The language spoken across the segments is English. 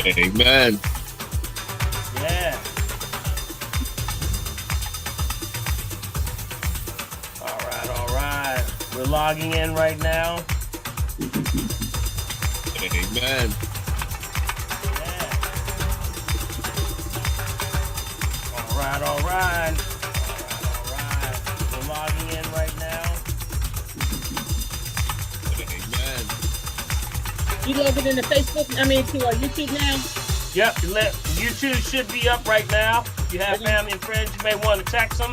Amen. Yeah. All right, all right. We're logging in right now. Amen. Yeah. All right, all right. All right. We're logging in right now. Amen. You logging in to Facebook? I mean, to YouTube now? Yep, YouTube should be up right now. If you have family and friends, you may want to text them,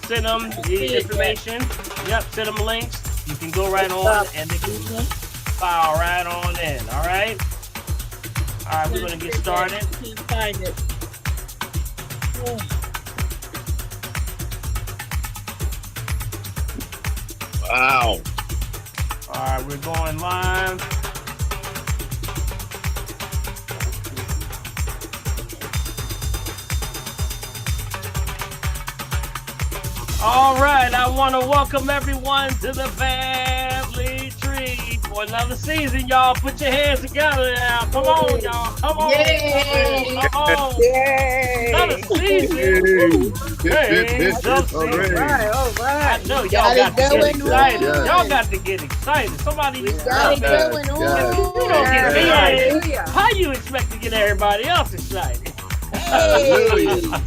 send them the information. Yep, send them links. You can go right on and they can file right on in. All right. All right, we're gonna get started. Can't find it. Wow. All right, we're going live. All right, I want to welcome everyone to the family tree for another season, y'all. Put your hands together now. Come on, y'all. Come on. Yay. Come on. Yay. Another season. Hey, some season. All right. I know y'all got to get excited. on. Y'all got to get excited. Somebody needs to Got it tell me. going on. yes. You don't get me Hallelujah. excited. How you expect to get everybody else excited? Hallelujah.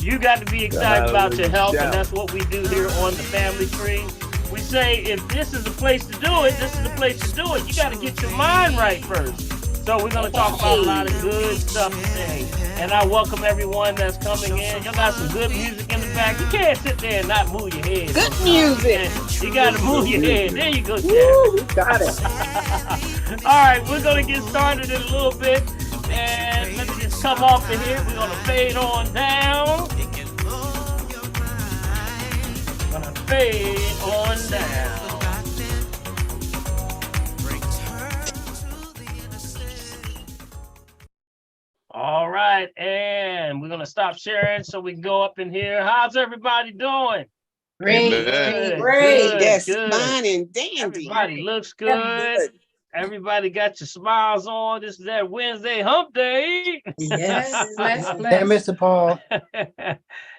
You got to be excited about your health, Hallelujah. and that's what we do here on the Family Tree. We say if this is the place to do it, this is the place to do it. You got to get your mind right first. So we're going to talk about a lot of good stuff today. And I welcome everyone that's coming in. Y'all got some good music in the back. You can't sit there and not move your head. Good sometimes. music. You got to move your head. There you go, Chad. Woo, got it. All right, we're going to get started in a little bit. And let me just come off of here. We're going to fade on down. Gonna fade on down. All right, and we're gonna stop sharing so we can go up in here. How's everybody doing? Great. Amen. Good, Yes, good. fine and dandy. Everybody looks good. Everybody got your smiles on. This is that Wednesday hump day. Yes. Hey, Mr. Paul.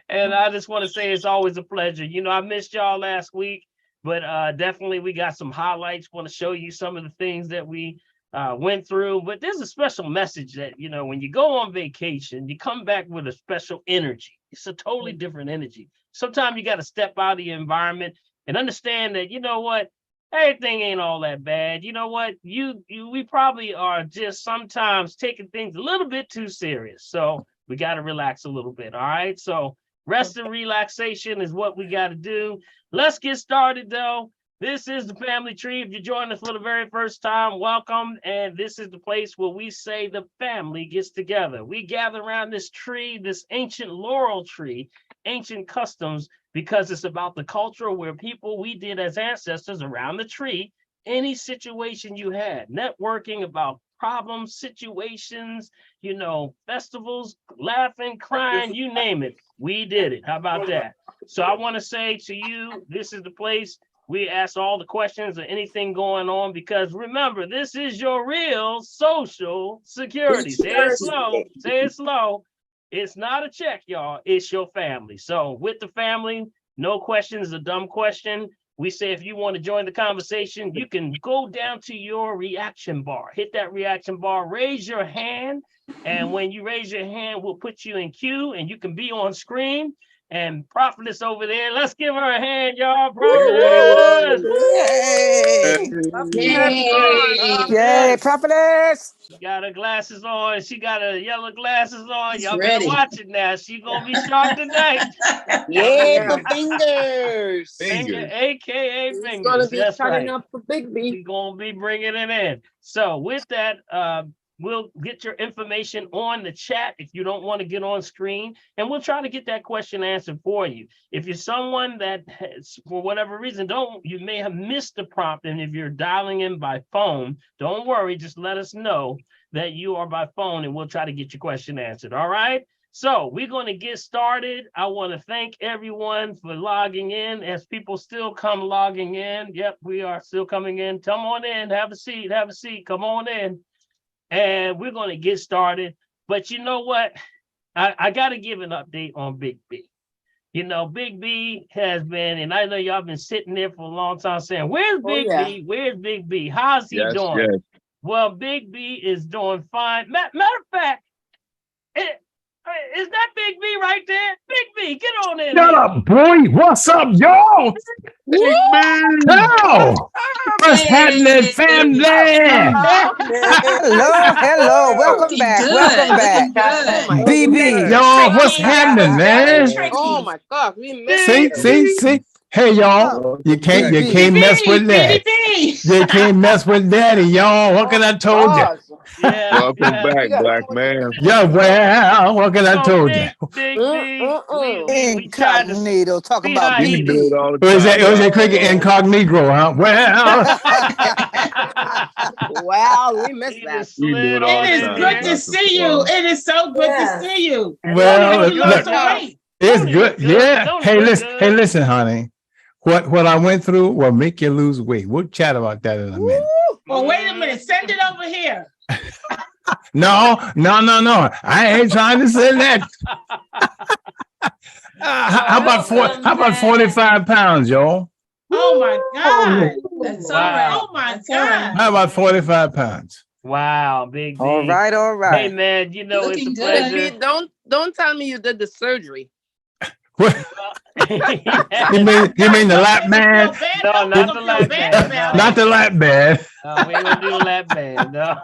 And I just want to say it's always a pleasure. You know, I missed y'all last week, but definitely we got some highlights. Want to show you some of the things that we went through. But there's a special message that, you know, when you go on vacation, you come back with a special energy. It's a totally different energy. Sometimes you got to step out of the environment and understand that, you know what, everything ain't all that bad. You know what, we probably are just sometimes taking things a little bit too serious. So we got to relax a little bit. All right. So rest and relaxation is what we got to do. Let's get started, though. This is the Family Tree. If you're joining us for the very first time, welcome. And this is the place where we say the family gets together. We gather around this tree, this ancient laurel tree, ancient customs, because it's about the culture where people we did as ancestors around the tree, any situation you had, networking about problems, situations, you know, festivals, laughing, crying, you name it. We did it. How about that? So I want to say to you, this is the place we ask all the questions or anything going on, because remember, this is your real social security. Say it slow. Say it slow. It's not a check, y'all. It's your family. So with the family, no question is a dumb question. We say if you want to join the conversation, you can go down to your reaction bar. Hit that reaction bar, raise your hand. And when you raise your hand, we'll put you in queue and you can be on screen. And Prophetess over there, let's give her a hand, y'all. Prophetess! Yay! Yay, prophetess! She got her glasses on. She got her yellow glasses on. Y'all better ready. watch it now. She gonna be sharp tonight. Yay, for fingers! Finger, AKA It's fingers. gonna be That's turning right. up for Big B. We're gonna be bringing it in. So with that, we'll get your information on the chat if you don't want to get on screen, and we'll try to get that question answered for you. If you're someone that has, for whatever reason, you may have missed the prompt, and if you're dialing in by phone, don't worry, just let us know that you are by phone, and we'll try to get your question answered. All right. So we're going to get started. I want to thank everyone for logging in as people still come logging in. Yep, we are still coming in. Come on in, have a seat, come on in. and we're going to get started. But you know what? I got to give an update on Big B. You know, Big B has been, and I know y'all been sitting there for a long time saying, "Where's Big B? Where's Big B? How's he Yes, doing?" yes. Well, Big B is doing fine. Matter of fact, is that Big B right there? Big B, get on in Shut here. up, boy. What's up, y'all? Hello. What's happening, family? Hello. Welcome back. Welcome back. Good. BB. Y'all, what's happening, man? Oh my God, we missed See. Hey, y'all. You can't mess with that. You can't mess with daddy, y'all. What can I told you? Yeah, Welcome back, black man. Yeah, well, what can I told you? Big B, we tried to Incognito. Talking see about how You he- do BB. it all the Was time. that cricket incognito, huh? Well, Wow, we missed he that. just You do slid it all on the It is time. in good here. to see you. It is so good to see you. well, Tony, you look, lost some weight. it's Tony good. look good. Yeah. Tony Hey, look listen. good. Hey, listen, honey. What I went through will make you lose weight. We'll chat about that in a minute. Well, wait a minute. Send it over here. No. I ain't trying to say that. How about 45 pounds, y'all? Oh my God. That's Wow. all right. Oh my That's all right. God. How about 45 pounds? Wow, Big B. All right. Hey man, you know it's a Looking good. pleasure. Don't tell me you did the surgery. What? You mean the lap band? No, not the lap band. No. Not the lap band. No, we ain't gonna do the lap band. No.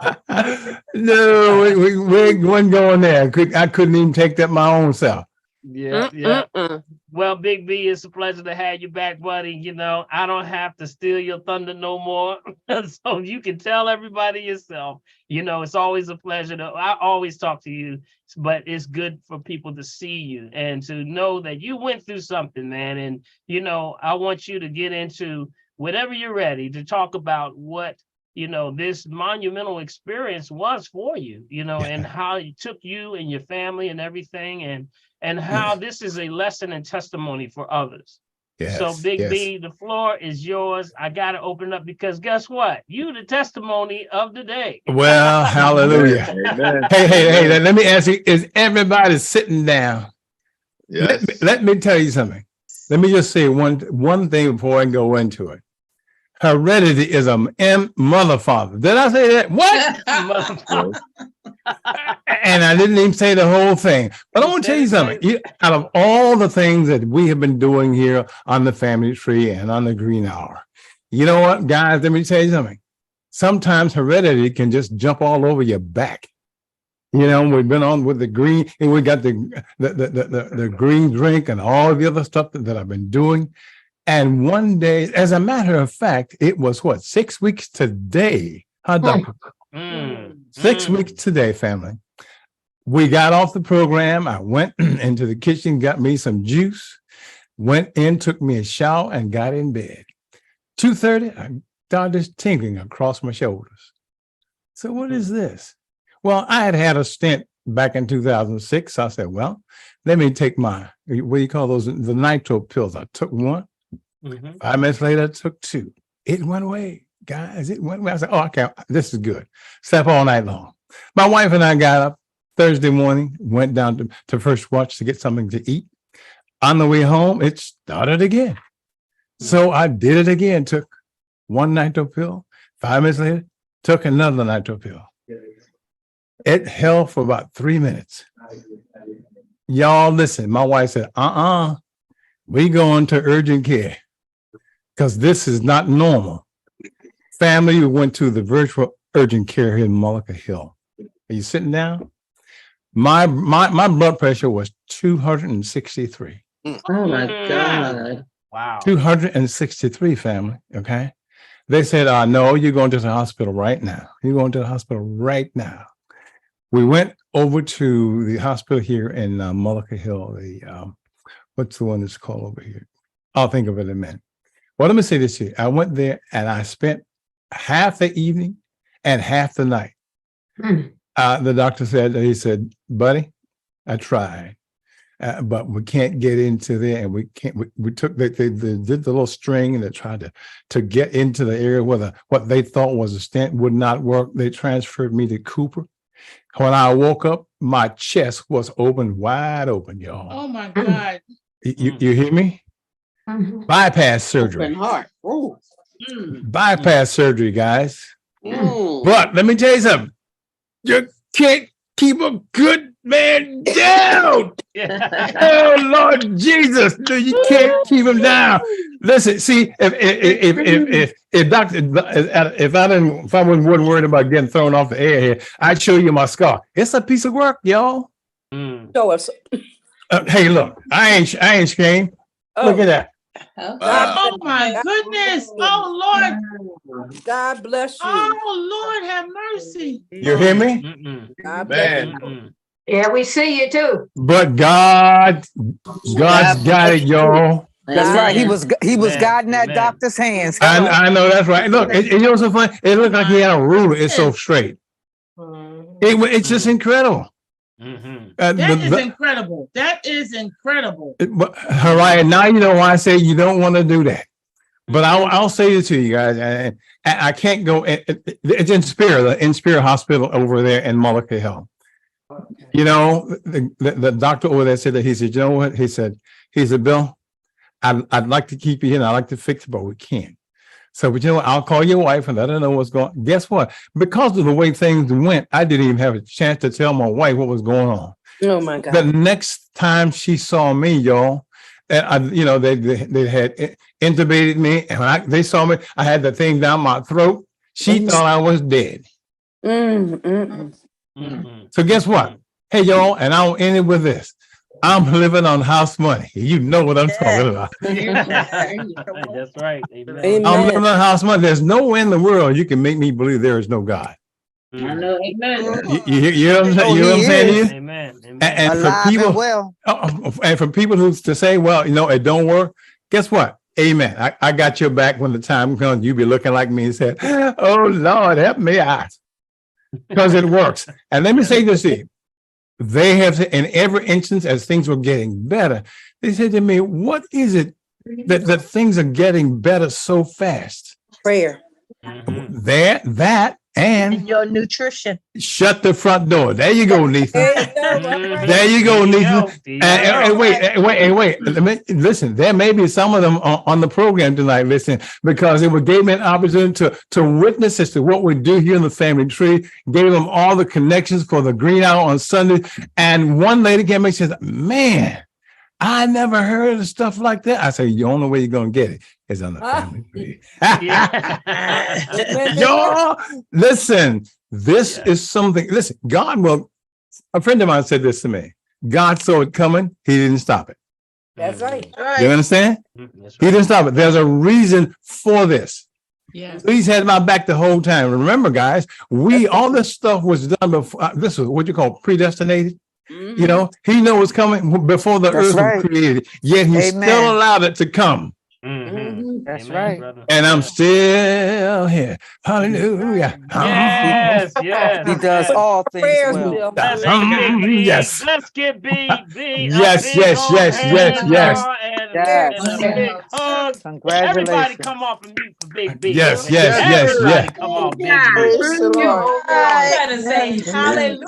No, we wasn't going there. I couldn't even take that my own self. Yeah. Well, Big B, it's a pleasure to have you back, buddy. You know, I don't have to steal your thunder no more. So you can tell everybody yourself. You know, it's always a pleasure I always talk to you, but it's good for people to see you and to know that you went through something, man. And, you know, I want you to get into whatever you're ready to talk about what, you know, this monumental experience was for you, you know, and how it took you and your family and everything, and how this is a lesson and testimony for others. Yes, So Big yes. B, the floor is yours. I got to open up because guess what? You the testimony of the day. Well, hallelujah. Amen. Hey, let me ask you, is everybody sitting down? Yes. Let me tell you something. Let me just say one thing before I go into it. Heredity is a mother father. Did I say that? What? And I didn't even say the whole thing. But I want to tell you something. Out of all the things that we have been doing here on the Family Tree and on the Green Hour, you know what, guys? Let me tell you something. Sometimes heredity can just jump all over your back. You know, we've been on with the green, and we got the green drink and all the other stuff that I've been doing. And one day, as a matter of fact, it was what, 6 weeks today? Huh, Doctor? 6 weeks today, family. We got off the program. I went into the kitchen, got me some juice, went in, took me a shower, and got in bed. 2:30, I started tingling across my shoulders. So what is this? Well, I had a stint back in 2006. So I said, well, let me take my, what do you call those? The nitro pills. I took one. 5 minutes later, I took two. It went away, guys. It went away. I said, oh, okay, this is good. Slept all night long. My wife and I got up Thursday morning, went down to First Watch to get something to eat. On the way home, it started again. So I did it again, took one nitro pill. 5 minutes later, took another nitro pill. It held for about 3 minutes. Y'all listen, my wife said, we going to urgent care because this is not normal. Family, we went to the virtual urgent care here in Mullica Hill. Are you sitting down? My blood pressure was 263. Oh my God. Wow. 263, family. Okay. They said, no, you're going to the hospital right now. You're going to the hospital right now. We went over to the hospital here in Mullica Hill. What's the one that's called over here? I'll think of it in a minute. Well, let me say this here. I went there and I spent half the evening and half the night. The doctor said, he said, buddy, I tried. but we can't get into there, and we can't. We took they did the little string, and they tried to get into the area where what they thought was a stent would not work. They transferred me to Cooper. When I woke up, my chest was open, wide open, y'all. Oh my God. You hear me? Bypass surgery. Open heart. Ooh. Bypass surgery, guys. Ooh. But let me tell you something. You can't keep a good man down. Oh Lord Jesus, no, you can't keep him down. Listen, see, if Doctor, if I wasn't worried about getting thrown off the air here, I'd show you my scar. It's a piece of work, y'all. Show us. Hey, look, I ain't ashamed. Look at that. Oh my goodness. Oh Lord. God bless you. Oh Lord, have mercy. You hear me? God bless you. Man, Yeah, we see you too. But God's got it, y'all. That's right. He was Amen. guiding that Amen. doctor's hands. I know that's right. Look, you know what's so funny? It looked like he had a ruler. It's so straight. It's just incredible. That is incredible. That is incredible. Haraya, now you know why I say you don't want to do that. But I'll say it to you guys. And I can't go. It's in Spear Hospital over there in Mullica Hill. You know, the doctor over there said that he said, you know what? He said, Bill, I'd like to keep you in. I'd like to fix it, but we can't. So, but you know what? I'll call your wife and let her know what's going on. Guess what? Because of the way things went, I didn't even have a chance to tell my wife what was going on. Oh my God. The next time she saw me, y'all, they had intubated me, and when they saw me, I had the thing down my throat. She thought I was dead. So guess what? Hey, y'all, and I'll end it with this. I'm living on house money. You know what I'm talking about. That's right. Amen. I'm living on house money. There's no way in the world you can make me believe there is no God. I know. Amen. You know what I'm saying? You know what I'm saying to you? Amen. And for Alive people, and well. and for people who to say, well, you know, it don't work. Guess what? Amen. I got your back when the time comes. You be looking like me and said, "Oh Lord, help me out," because it works. And let me say this to you. They have, in every instance, as things were getting better, they said to me, what is it that things are getting better so fast? Prayer. That and your nutrition. Shut the front door. There you go, Nathan. There you go, Nathan. And wait. Listen, there may be some of them on the program tonight, listen, because it gave me an opportunity to witness as to what we do here in the family tree, gave them all the connections for the green hour on Sunday. And one lady came and says, man, I never heard of stuff like that. I say, the only way you're going to get it is on the family tree. Y'all, listen, this is something. Listen, God will. A friend of mine said this to me. God saw it coming. He didn't stop it. That's right. You understand? He didn't stop it. There's a reason for this. Yes. He's had my back the whole time. Remember, guys, all this stuff was done before. This is what you call predestinated. You know, he knew it was coming before the earth was created, yet he still allowed it to come. That's right. Brother. And I'm still here. Hallelujah. Yes. He does all things Prayers, well. Bill. Yes. Let's get B. Yes. Congratulations. Everybody come off and mute for Big B. Yes. Everybody come off Big B. Praise the Lord. Gotta say hallelujah.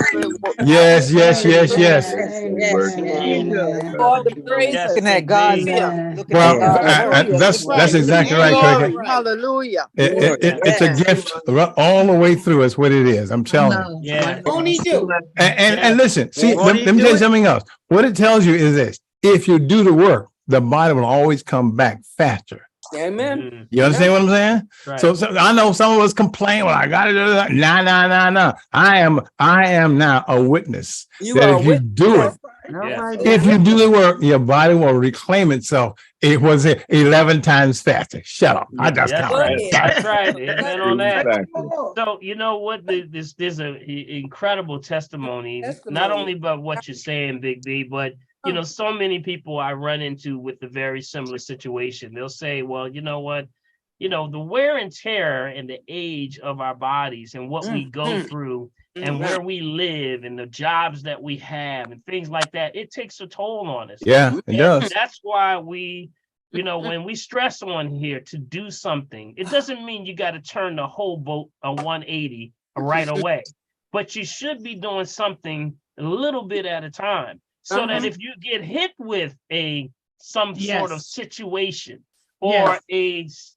Yes. All the praise. Looking at God's looking Well, at God's that's exactly right, Cricket. Hallelujah. It's a gift all the way through. Is what it is. I'm telling you. Yeah. Only do. And listen, see, let me tell you something else. What it tells you is this: if you do the work, the body will always come back faster. Amen. You understand what I'm saying? Right. So I know some of us complain, well, I got to do that. No. I am now a witness that if you do it, if you do the work, your body will reclaim itself. It was 11 times faster. Shut up. I just counted. That's right. Amen on that. Exactly. So you know what? There's an incredible testimony, not only about what you're saying, Big B, but you know, so many people I run into with a very similar situation. They'll say, well, you know what? You know, the wear and tear and the age of our bodies and what we go through and where we live and the jobs that we have and things like that, it takes a toll on us. Yeah, it And does. that's why we, when we stress on here to do something, it doesn't mean you got to turn the whole boat a 180 right away, but you should be doing something a little bit at a time, so that if you get hit with some sort of situation or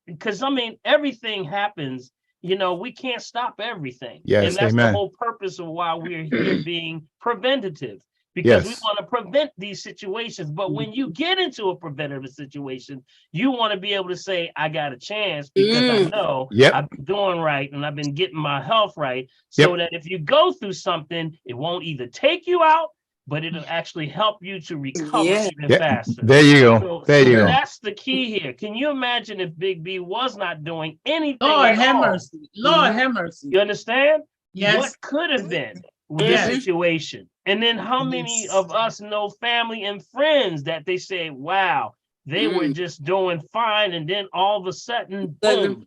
because I mean, everything happens. We can't stop everything. Yes, and that's amen. the whole purpose of why we're here being preventative, because we Yes. want to prevent these situations. But when you get into a preventative situation, you want to be able to say, I got a chance because I know Yep. I've been doing right and I've been getting my health right. So that if you go through something, it won't either take you out, but it'll actually help you to recover even Yeah, faster. there you go. So, There you go. that's the key here. Can you imagine if Big B was not doing anything? Lord at have all? mercy. Lord have mercy. You understand? Yes. What could have been with Yes. this situation? And then how many of us know family and friends that they say, wow, they were just doing fine. And then all of a sudden, boom.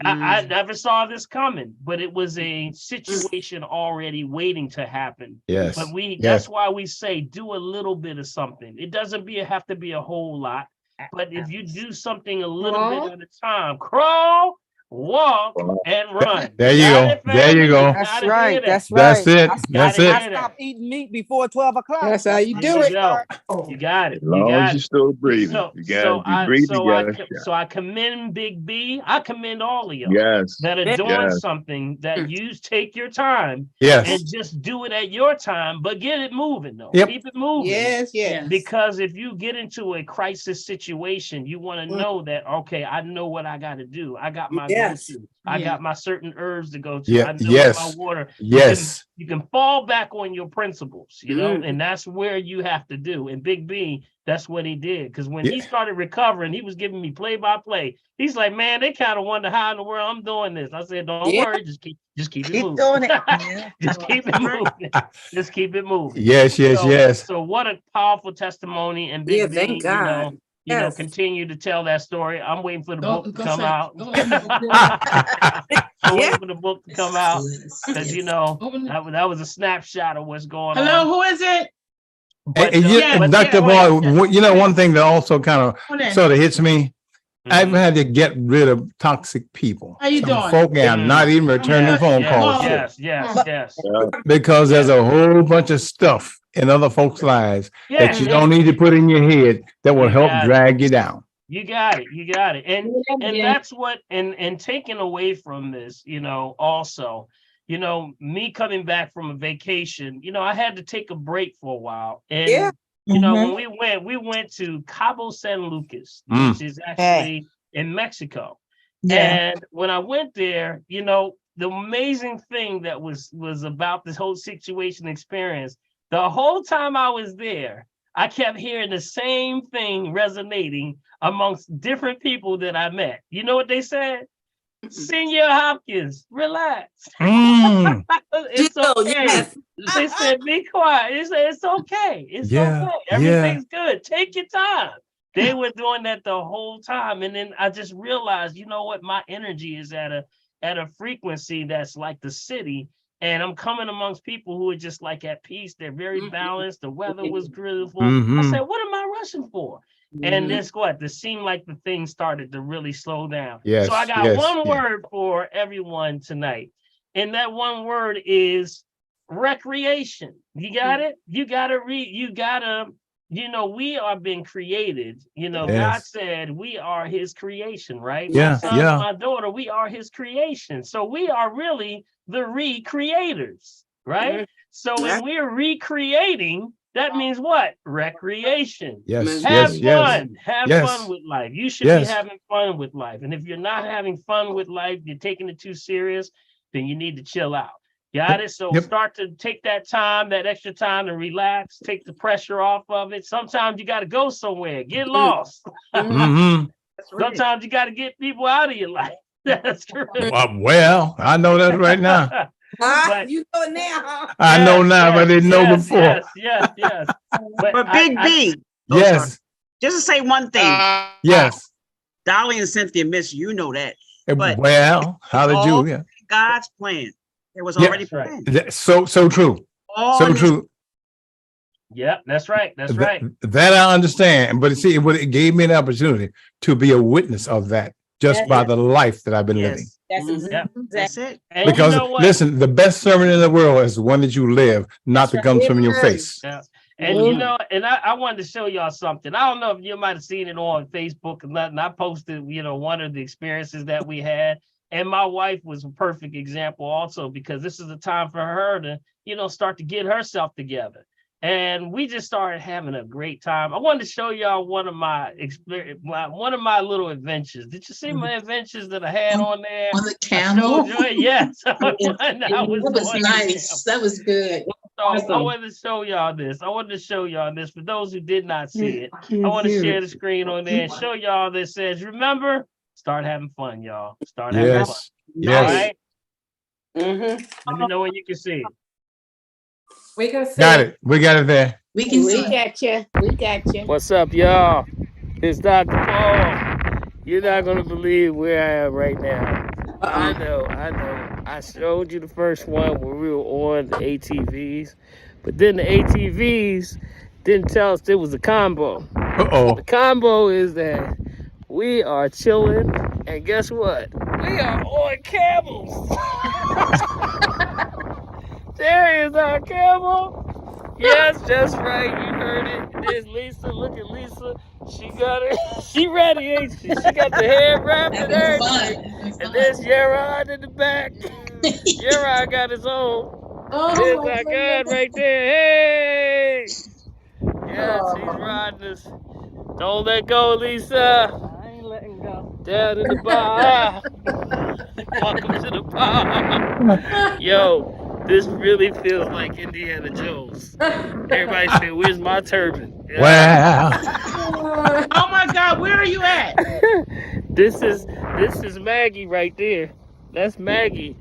I never saw this coming, but it was a situation already waiting to happen. Yes. But Yes. that's why we say do a little bit of something. It doesn't have to be a whole lot, but if you do something a little bit at a time, crawl, walk, and run. There you Got go. it, There you family? go. That's Gotta right. hear that. That's right. That's it. I That's gotta it. hear that. stop eating meat before 12 o'clock. That's how you There do you it. go. You got it. As long as you're still breathing, you got to breathe. So I commend Big B. I commend all of y'all Yes. that are doing Yes. something that you take your time Yes. and just do it at your time, but get it moving though. Yep. Keep it moving. Yes. Because if you get into a crisis situation, you want to know that, okay, I know what I got to do. I got my go-to. I got my certain herbs to go to. Yeah, I know yes. my water. Yes. You can fall back on your principles, and that's where you have to do. And Big B, that's what he did. Because when he started recovering, he was giving me play-by-play. He's like, man, they kind of wonder how in the world I'm doing this. I said, don't worry, just keep it moving. doing it. Just keep it moving. Just keep it moving. Yes. Yes. So- Yes. So what a powerful testimony, and Big B, thank God. continue to tell that story. I'm waiting for the book to come out. I'm waiting for the book to come out because that was a snapshot of what's going on. Hello, who is it? But, Dr. Boy, one thing that also kind of sort of hits me. I've had to get rid of toxic people. How you Some doing? folk I'm not even returning phone calls to, Yes. because there's a whole bunch of stuff in other folks' lives that you don't need to put in your head that will help drag you down. You got it. And that's what, and taking away from this, also, me coming back from a vacation, I had to take a break for a while. And, when we went to Cabo San Lucas, which is actually in Mexico. And when I went there, the amazing thing that was about this whole situation experience, the whole time I was there, I kept hearing the same thing resonating amongst different people that I met. You know what they said? Senior Hopkins, relax. It's okay. They said, be quiet. They said, it's okay. It's okay. Everything's good. Take your time. They were doing that the whole time. And then I just realized, you know what? My energy is at a frequency that's like the city. And I'm coming amongst people who are just like at peace. They're very balanced. The weather was beautiful. I said, what am I rushing for? And this seemed like the thing started to really slow down. Yes, so I got one word for everyone tonight. And that one word is recreation. You got it? You gotta we are being created. God said we are his creation, right? My son, my daughter, we are his creation. So we are really the recreators, right? So when we're recreating, that means what? Recreation. Yes. Have fun. Have Yes. fun with life. You should be having fun with life. And if you're not having fun with life, you're taking it too serious, then you need to chill out. Got it? So start to take that extra time to relax, take the pressure off of it. Sometimes you got to go somewhere, get lost. Sometimes you got to get people out of your life. That's correct. Well, I know that right now. But- You know it now, huh? I know now, but I didn't know before. Yes. But Big B, Yes. just to say one thing, Yes. Dolly and Cynthia miss you, know that. But Well, hallelujah. God's plan. It was Yeah. already That's right. planned. So true. All So in this- true. Yep, that's right. That's That- right. That I understand, but see, it gave me an opportunity to be a witness of that just Yeah, by yeah. the life that I've been living. Yes, That's Yep. that's exactly. it. And Because you know what? listen, the best sermon in the world is the one that you live, not That's that right. comes from your Amen. face. Yeah. And you know, and I wanted to show y'all something. I don't know if you might have seen it on Facebook and nothing. I posted, one of the experiences that we had. And my wife was a perfect example also, because this is a time for her to, start to get herself together. And we just started having a great time. I wanted to show y'all one of my little adventures. Did you see my adventures that I had on there? On the I camel. showed you, yes. That was nice. That was good. So I wanted to show y'all this. For those who did not see it, I want to share the screen on there and show y'all this says, remember, start having fun, y'all. Start having fun. Yes. All Yes. right? Mm-hmm. Let me know when you can see it. We can see. Got it. We got it there. We can We see. got you. We got you. What's up, y'all? It's Dr. Paul. You're not going to believe where I am right now. I know. I showed you the first one where we were on the ATVs, but then the ATVs didn't tell us it was a combo. Uh-oh. The combo is that we are chilling, and guess what? We are on camels. There is our camel. Yes, that's right. You heard it. There's Lisa. Look at Lisa. She got it. She ready, ain't she? She got the hair wrapped and Having everything. fun. And there's Gerard in the back. Gerard got his own. There's our God right there. Hey! Yes, he's riding us. Don't let go, Lisa. I ain't letting go. Down in the bar. Welcome to the bar. Yo, this really feels like Indiana Jones. Everybody say, where's my turban? Wow. Oh my God, where are you at? This is Maggie right there. That's Maggie.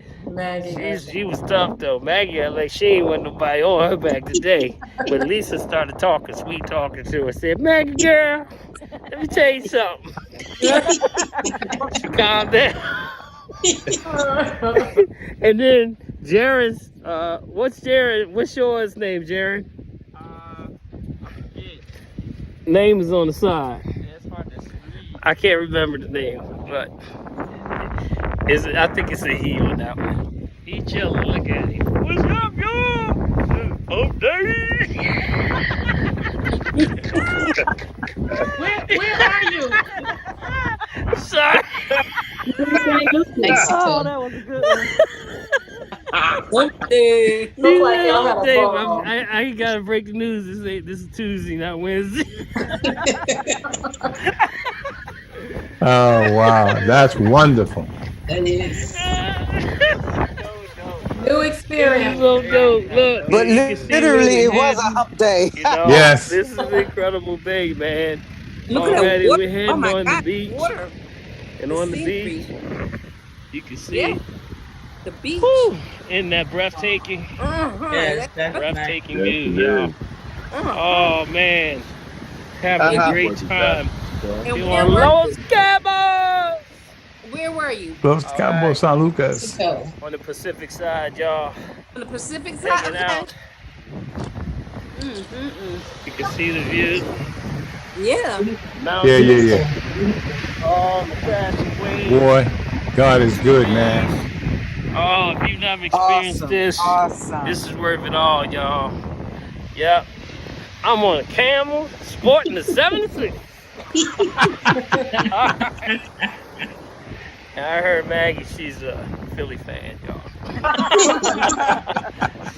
She was tough though. Maggie, like she ain't want nobody on her back today. But Lisa started talking, sweet talking to her. Said, Maggie girl, let me tell you something. She calmed down. And then Jaren's what's yours name, Jaren? Name is on the side. I can't remember the name, but I think it's a he on that one. He chilling, look at him. What's up, y'all? Oh, Dave. Where are you? Sorry. Oh, that was a good one. Whoopsie. Look like y'all had a Dave, ball. I gotta break the news. This is Tuesday, not Wednesday. Oh, wow. That's wonderful. That is. New experience. So dope. Look, But you can see literally, it where was a hump day. you know, Yes. This is an incredible day, man. Look at Already that water. we're heading Oh my on God, the beach. water. And on the scenery. beach, you can see Yeah. The beach. whew, in that breathtaking, That's breathtaking Yes, view, it y'all. is. Oh man, having a great time. And You where on were Los Cabos Where were you? Los All Cabos right. San Lucas. So, on the Pacific side, y'all. On the Pacific side. Hanging Okay. out. You can see the view. Yeah. Mountains. Yeah. All the crashing waves. Boy, God is good, man. Oh, if you've never experienced this, Awesome. this is worth it all, y'all. Yep. I'm on a camel, sporting the 76. And I heard Maggie, she's a Philly fan, y'all.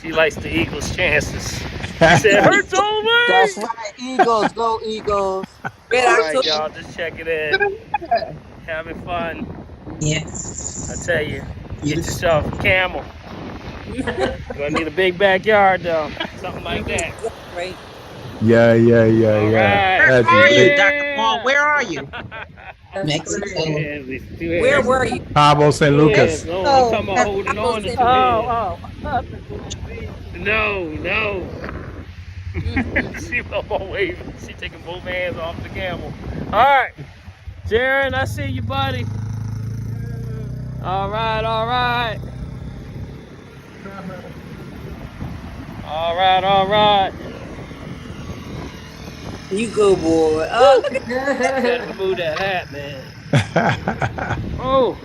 She likes the Eagles' chances. She said, Hurts over. That's right. Eagles, go Eagles. All right, y'all, just check it in. Having fun. yes. I tell you, get yourself a camel. You're gonna need a big backyard, though. Something like that. Right. Yeah. All Where That's are you, great. Dr. Paul? Where are you? Mexico. Where were you? Cabo San Lucas. No, I'm talking about holding on to Oh, No. She up on waving. She taking both hands off the camel. All right, Jaron, I see you, buddy. All right. All right, all right. You go, boy. Oh, look at Gotta remove that hat, man. Oh,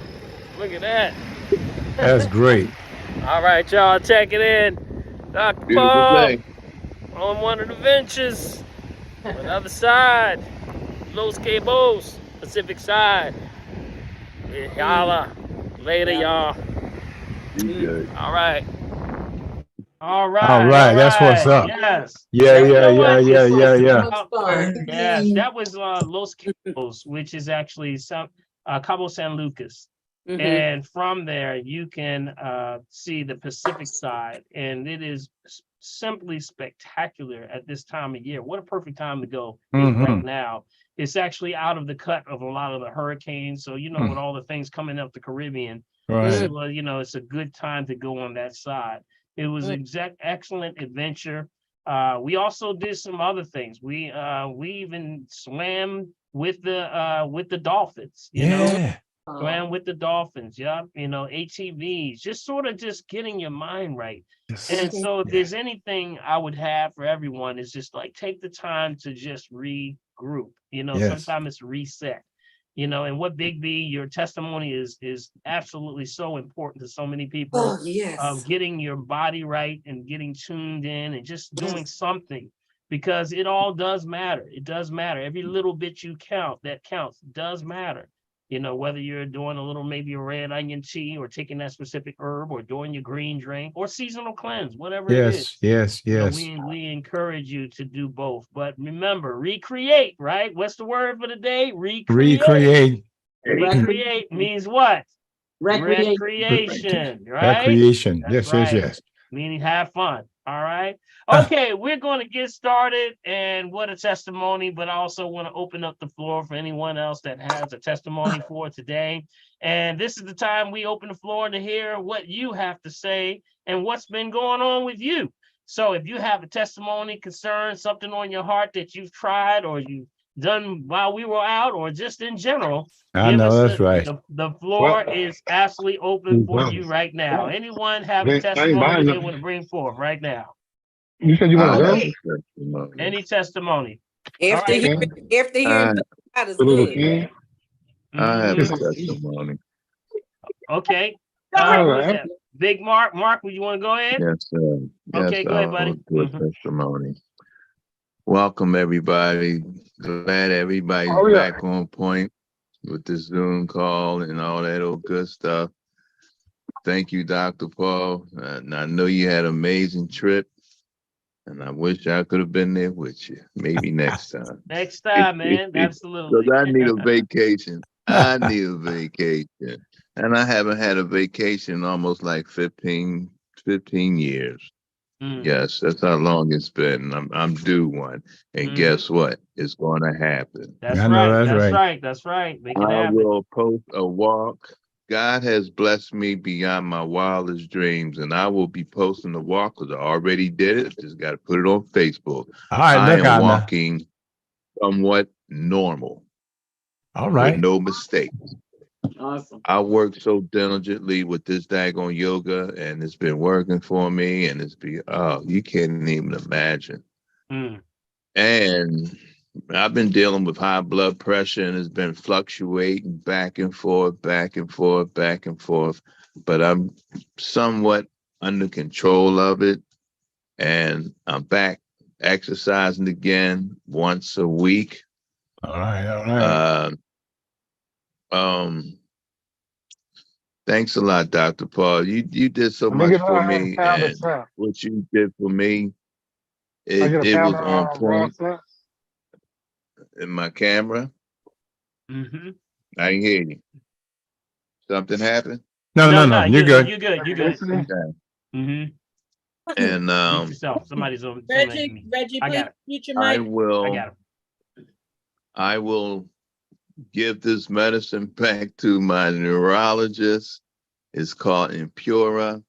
look at that. That's great. All right, y'all, check it in. Dr. Beautiful Paul day. on one of the ventures. On the other side, Los Cabos, Pacific side. Y'all, later, y'all. Be good. All right. All right. All right, that's what's up. Yes. Yeah, You yeah, know what? yeah, It's yeah, like- yeah. That was fun. Yes, that was Los Cabos, which is actually Cabo San Lucas. Mhm. And from there, you can see the Pacific side, and it is simply spectacular at this time of year. What a perfect time to go is right Mhm. now. It's actually out of the cut of a lot of the hurricanes. So, you know, with all the things coming up the Caribbean, Right. well, you know, it's a good time to go on that side. It was excellent adventure. We also did some other things. We even swam with the dolphins, you know. Yeah. Swam with the dolphins, yeah, you know, ATVs, just sort of just getting your mind right. And so if there's anything I would have for everyone is just like take the time to just regroup, you know, Yes. sometimes it's reset, you know, and what Big B, your testimony is absolutely so important to so many people Oh, yes. of getting your body right and getting tuned in and just doing something because it all does matter. It does matter. Every little bit you count that counts does matter. You know, whether you're doing a little, maybe a red onion tea or taking that specific herb or doing your green drink or seasonal cleanse, whatever it is. Yes, yes, So yes. we encourage you to do both. But remember, recreate, right? What's the word for the day? Recreate. Recreate means what? Recreation. Recreation, right? Recreation. That's Yes, yes, right. yes. Meaning have fun. All right. Okay, we're going to get started. And what a testimony, but I also want to open up the floor for anyone else that has a testimony for today. And this is the time we open the floor to hear what you have to say and what's been going on with you. So if you have a testimony, concern, something on your heart that you've tried or you've done while we were out or just in general, I give know us that's right. the floor is absolutely open for you right now. Anyone have a testimony they want to bring forth right now? You said you want want to to go? go? Any testimony? After All right. hearing God is good. I have a Mhm. testimony. Okay. All Who is right. that? Big Mark. Mark, would you want to go ahead? Yes, sir. Yes, Okay, go ahead, buddy. I'll do a testimony. Welcome, everybody. Glad everybody's back on point with this Zoom call and all that old good stuff. Thank you, Dr. Paul. And I know you had an amazing trip, and I wish I could have been there with you. Maybe next time. Next time, man. Absolutely. Because I need a vacation. I need a vacation. And I haven't had a vacation in almost like 15 years. Yes, that's how long it's been. I'm due one. And guess what? It's going to happen. That's I know right. that's That's right. right. That's right. Make it I happen. will post a walk. God has blessed me beyond my wildest dreams, and I will be posting the walk because I already did it. Just got to put it on Facebook. All right, I look am out now. walking somewhat normal All with right. no mistakes. Awesome. I work so diligently with this daggone yoga, and it's been working for me, and you can't even imagine. Mm. And I've been dealing with high blood pressure, and it's been fluctuating back and forth, back and forth, back and forth. But I'm somewhat under control of it, and I'm back exercising again once a week. All right. All right. Thanks a lot, Dr. Paul. You did so much for me, and what you did for me, it was on point. In my camera, Mm-hmm. I didn't hear you. Something happened? No. You're good. You're good. You're good. Okay. Mm-hmm. And Mute yourself. Somebody's on. Reggie, I please got it. mute your I mic. I got will give this medicine back to my neurologist. It's called Impura.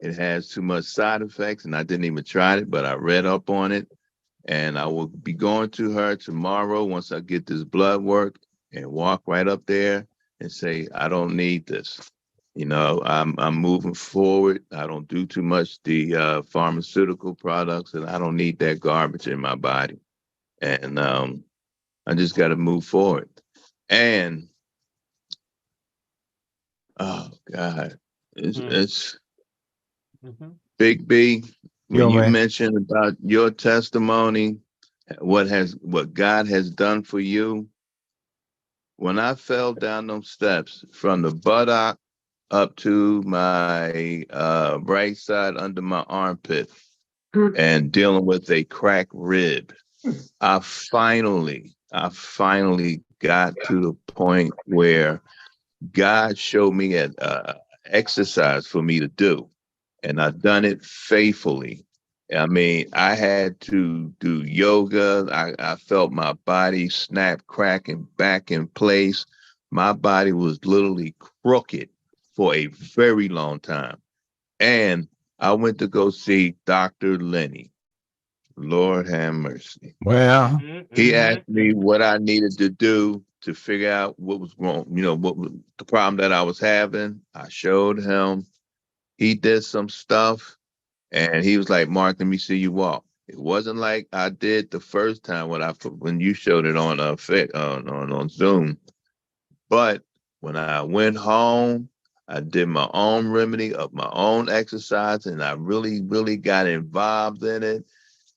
It has too much side effects, and I didn't even try it, but I read up on it. And I will be going to her tomorrow once I get this blood work and walk right up there and say, I don't need this. I'm moving forward. I don't do too much the pharmaceutical products, and I don't need that garbage in my body. And I just got to move forward. And oh God, it's Big B. When you mentioned about your testimony, what God has done for you. When I fell down those steps from the buttock up to my right side under my armpit and dealing with a cracked rib, I finally got to the point where God showed me an exercise for me to do, and I've done it faithfully. I mean, I had to do yoga. I felt my body snap, cracking back in place. My body was literally crooked for a very long time. And I went to go see Dr. Lenny. Lord have mercy. Well, he asked me what I needed to do to figure out what was wrong, what was the problem that I was having. I showed him. He did some stuff. And he was like, Mark, let me see you walk. It wasn't like I did the first time when you showed it on Zoom. But when I went home, I did my own remedy of my own exercise, and I really, really got involved in it.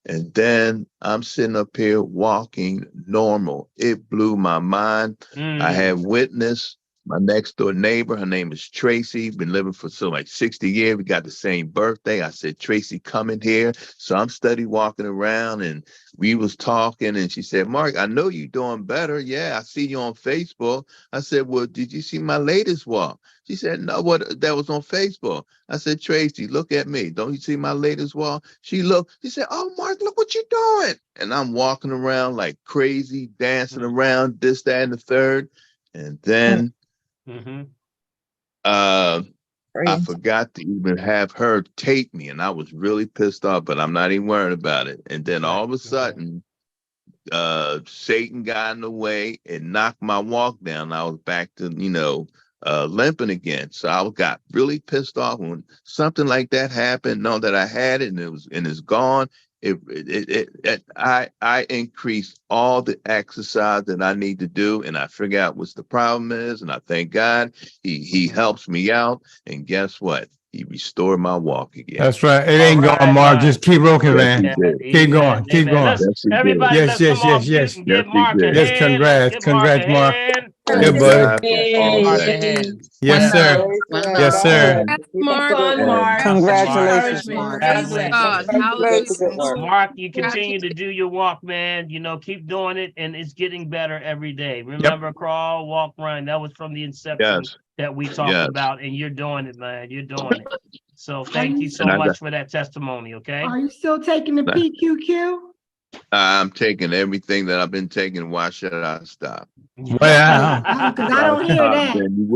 And then I'm sitting up here walking normal. It blew my mind. I had witnessed my next door neighbor. Her name is Tracy. Been living for 60 years. We got the same birthday. I said, Tracy, come in here. So I'm steady walking around, and we was talking, and she said, Mark, I know you're doing better. Yeah, I see you on Facebook. I said, well, did you see my latest walk? She said, no, that was on Facebook. I said, Tracy, look at me. Don't you see my latest walk? She looked. She said, oh, Mark, look what you're doing. And I'm walking around like crazy, dancing around, this, that, and the third. And then I forgot to even have her tape me, and I was really pissed off, but I'm not even worried about it. And then all of a sudden, Satan got in the way and knocked my walk down. I was back to, limping again. So I got really pissed off when something like that happened, know that I had it and it's gone. I increased all the exercise that I need to do, and I figure out what the problem is, and I thank God he helps me out. And guess what? He restored my walk again. That's right. It ain't gone, Mark. Just keep rocking, man. Keep going. Keep going. Everybody, yes. Yes. Congrats, Mark. Good buddy. Yes, sir. Yes, sir. Mark. Congratulations, Mark. Mark, you continue to do your walk, man. Keep doing it, and it's getting better every day. Remember, crawl, walk, run. That was from the inception that we talked about, and you're doing it, man. You're doing it. So thank you so much for that testimony, okay? Are you still taking the PQQ? I'm taking everything that I've been taking. Why should I stop? Wow. Because I don't hear that. You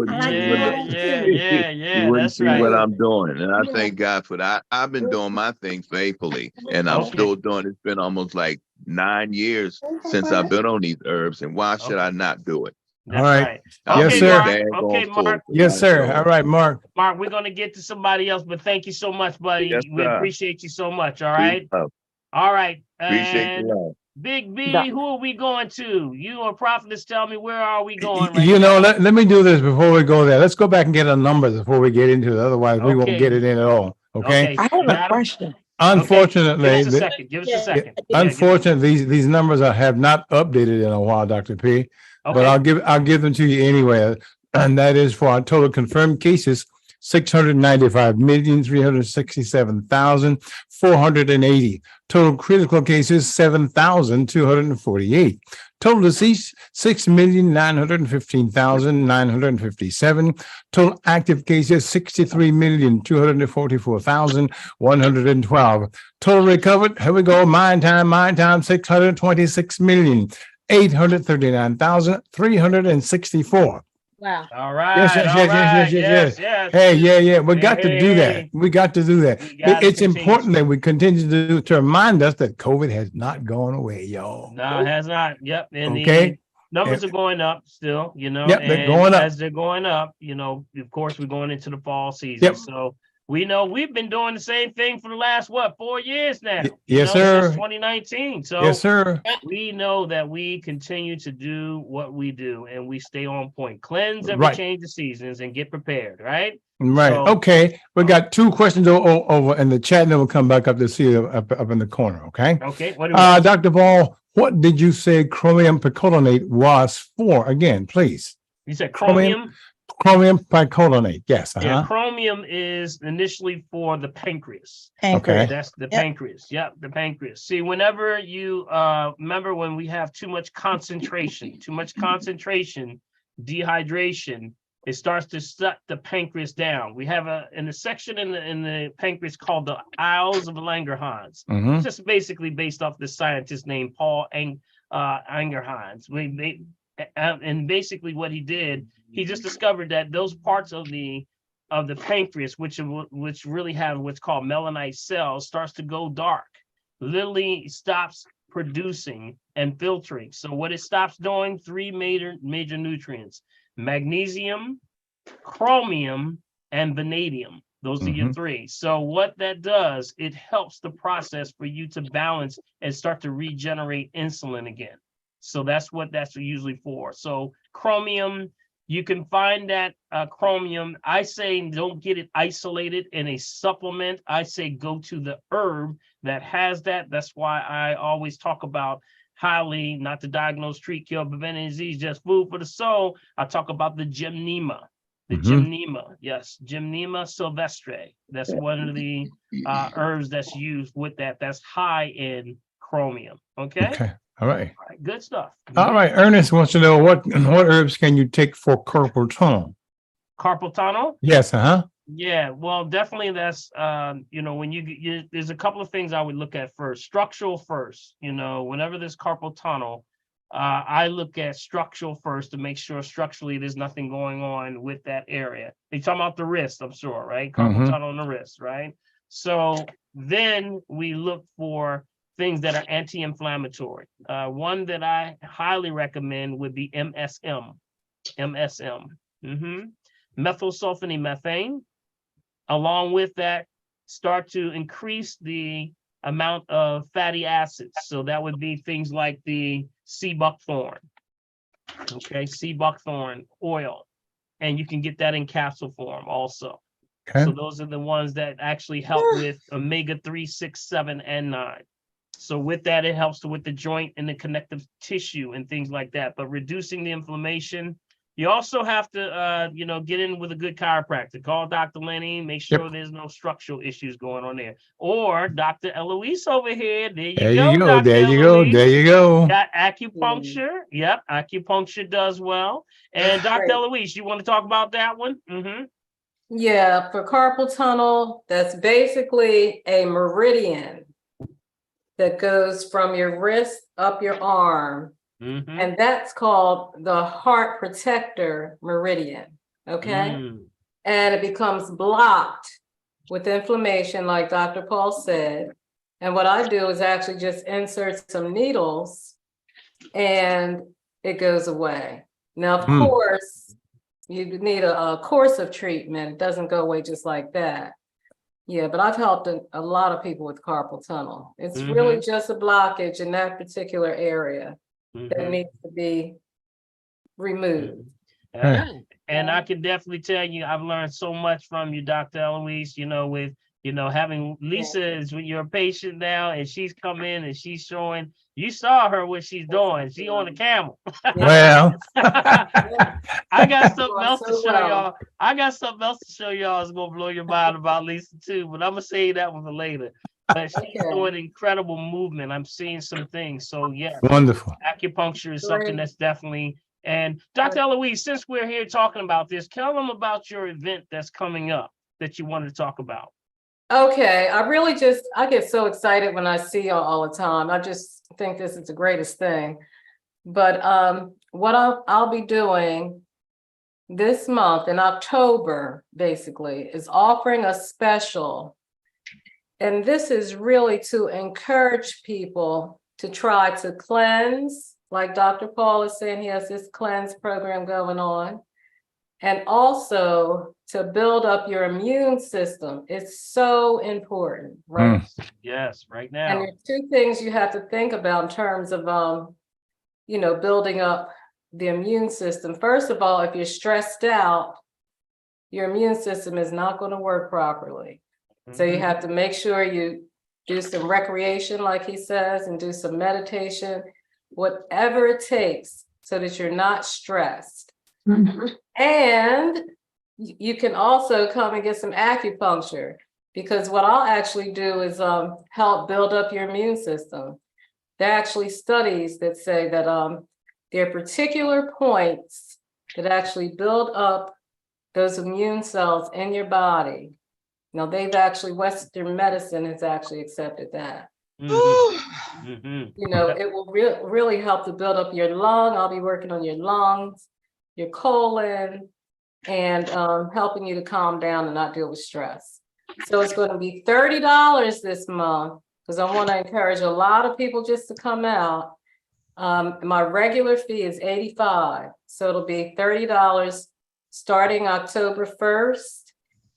wouldn't see what I'm doing. And I thank God for that. I've been doing my thing faithfully, and I'm still doing it. It's been almost like 9 years since I've been on these herbs, and why should I not do it? All right. Yes, sir. Okay, Mark. Yes, sir. All right, Mark. Mark, we're going to get to somebody else, but thank you so much, buddy. Yes, we appreciate you so much. All right. All right. Appreciate the love. Big B, who are we going to? You or Prophetess, tell me, where are we going? Let me do this before we go there. Let's go back and get a number before we get into it. Otherwise, we won't get it in at all. Okay. I have a question. Unfortunately, give us a second. Unfortunately, these numbers have not updated in a while, Dr. P. But I'll give them to you anyway. And that is for our total confirmed cases, 695,367,480. Total critical cases, 7,248. Total deceased, 6,915,957. Total active cases, 63,244,112. Total recovered, here we go, mind time, 626,839,364. Wow. All right. Yes. Hey, we got to do that. We got to do that. It's important that we continue to remind us that COVID has not gone away, y'all. No, it has not. Yep. Okay. numbers are going up still, you know. Yep, they're and going up. as they're going up, you know, of course, we're going into the fall season. Yep. So we know we've been doing the same thing for the last 4 years now. Yes, since sir. 2019. So Yes, sir. we know that we continue to do what we do and we stay on point. Cleanse every Right. change of seasons and get prepared, right? Right. So- Okay. We got 2 questions over in the chat, and then we'll come back up to see it up in the corner. Okay. Okay. What do we got? Dr. Ball, what did you say chromium picolinate was for? Again, please. You said chromium? chromium? Chromium picolinate. Yes. Yeah, chromium is initially for the pancreas. Okay. That's the Yep. pancreas. Yep, the pancreas. See, whenever you remember when we have too much concentration, dehydration, it starts to shut the pancreas down. We have in the section in the pancreas called the Isles of Langerhans. Mhm. It's just basically based off the scientist named Paul Langerhans. And basically what he did, he just discovered that those parts of the pancreas, which really have what's called melanite cells, starts to go dark. Literally stops producing and filtering. So what it stops doing, 3 major nutrients: magnesium, chromium, and vanadium. Those are your 3. So what that does, it helps the process for you to balance and start to regenerate insulin again. So that's what that's usually for. So chromium, you can find that chromium. I say don't get it isolated in a supplement. I say go to the herb that has that. That's why I always talk about highly, not to diagnose, treat, cure, prevent any disease, just food for the soul. I talk about the Gymnema. Yes, Gymnema sylvestre. That's one of the herbs that's used with that. That's high in chromium. Okay. Okay. All right. All right, good stuff. All right. Ernest wants to know what herbs can you take for carpal tunnel? Carpal tunnel? Yes. Yeah, well, definitely that's when you there's a couple of things I would look at first. Structural first, whenever there's carpal tunnel, I look at structural first to make sure structurally there's nothing going on with that area. You're talking about the wrist, I'm sure, right? Carpal tunnel in the wrist, right? So then we look for things that are anti-inflammatory. One that I highly recommend would be MSM. Methylsulfonymethane. Along with that, start to increase the amount of fatty acids. So that would be things like the sea buckthorn. Okay, sea buckthorn oil. And you can get that in capsule form also. Okay. So those are the ones that actually help with omega-3, 6, 7, and 9. So with that, it helps with the joint and the connective tissue and things like that. But reducing the inflammation, you also have to, get in with a good chiropractor. Call Dr. Lenny, make sure there's no structural issues going on there. Or Dr. Eloise over here. There you go. Dr. There you Eloise. go. There you go. Got acupuncture. Yep, acupuncture does well. And Dr. Eloise, you want to talk about that one? Yeah, for carpal tunnel, that's basically a meridian that goes from your wrist up your arm. And that's called the heart protector meridian. Okay. And it becomes blocked with inflammation, like Dr. Paul said. And what I do is actually just insert some needles and it goes away. Now, of course, you need a course of treatment. It doesn't go away just like that. Yeah, but I've helped a lot of people with carpal tunnel. It's really just a blockage in that particular area that needs to be removed. And I can definitely tell you, I've learned so much from you, Dr. Eloise, with, having Lisa is when you're a patient now and she's come in and she's showing, you saw her what she's doing. She on the camel. Well, I got something else to show y'all. I got something else to show y'all. It's going to blow your mind about Lisa too, but I'm going to save that one for later. But she's doing incredible movement. I'm seeing some things. So yeah. Wonderful. Acupuncture is something that's definitely, and Dr. Eloise, since we're here talking about this, tell them about your event that's coming up that you wanted to talk about. Okay, I get so excited when I see y'all all the time. I just think this is the greatest thing. But what I'll be doing this month in October, basically, is offering a special. And this is really to encourage people to try to cleanse like Dr. Paul is saying, he has this cleanse program going on. And also to build up your immune system. It's so important, right? Yes, right And now. there's two things you have to think about in terms of, building up the immune system. First of all, if you're stressed out, your immune system is not going to work properly. So you have to make sure you do some recreation, like he says, and do some meditation, whatever it takes so that you're not stressed. And you can also come and get some acupuncture, because what I'll actually do is help build up your immune system. There are actually studies that say that there are particular points that actually build up those immune cells in your body. Now, Western medicine has actually accepted that. It will really help to build up your lung. I'll be working on your lungs, your colon, and helping you to calm down and not deal with stress. So it's going to be $30 this month, because I want to encourage a lot of people just to come out. My regular fee is $85, so it'll be $30 starting October 1st.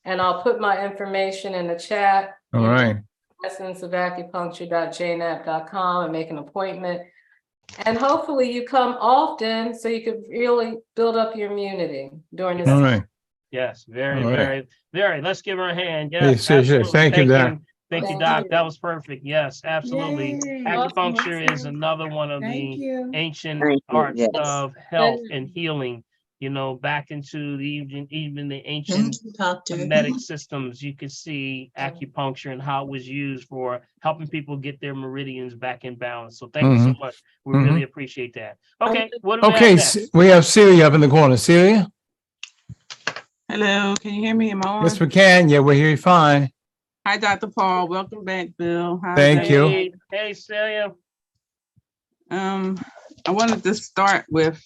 And I'll put my information in the chat. All right. essenceofacupuncture.jnap.com and make an appointment. And hopefully you come often so you could really build up your immunity during this. All right. Yes, very, All right. very, very. Let's give her a hand. Hey, Yes, sure. absolutely. Thank you, Doc. Thank you, Doc. That was perfect. Yes, absolutely. Yay. Acupuncture is Awesome. another one of Thank the you. ancient Thank you, arts yes. of health and healing, back into even the ancient Semitic systems. You could see acupuncture and how it was used for helping people get their meridians back in balance. So thank you so much. We really appreciate that. Okay, what do we have Okay, next? we have Celia up in the corner. Celia? Hello, can you hear me? Am I on? Yes, we can. Yeah, we're here fine. Hi, Dr. Paul. Welcome back, Bill. How's Thank you. Hey, Celia. I wanted to start with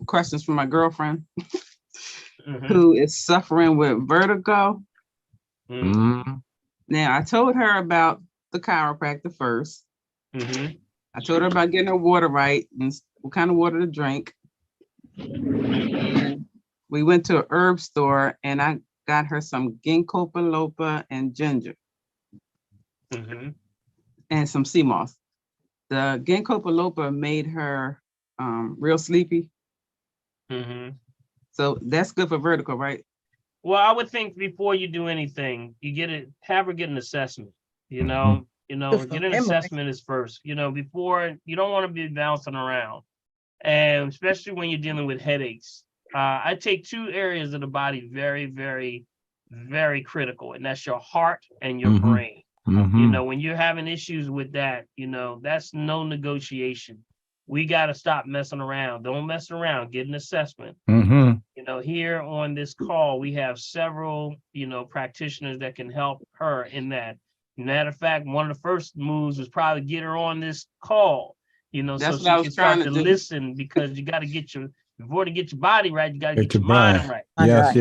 questions from my girlfriend who is suffering with vertigo. Now, I told her about the chiropractor first. I told her about getting her water right and what kind of water to drink. And we went to an herb store and I got her some ginkgo biloba and ginger and some sea moss. The ginkgo biloba made her real sleepy. So that's good for vertigo, right? Well, I would think before you do anything, have her get an assessment. Get an assessment is first. Before, you don't want to be bouncing around, and especially when you're dealing with headaches. I take two areas of the body very, very, very critical, and that's your heart and your brain. When you're having issues with that, that's no negotiation. We got to stop messing around. Don't mess around. Get an assessment. Here on this call, we have several, practitioners that can help her in that. Matter of fact, one of the first moves was probably get her on this call, so she can start to listen, because you got to before to get your body right, you got to get your mind right. Yes.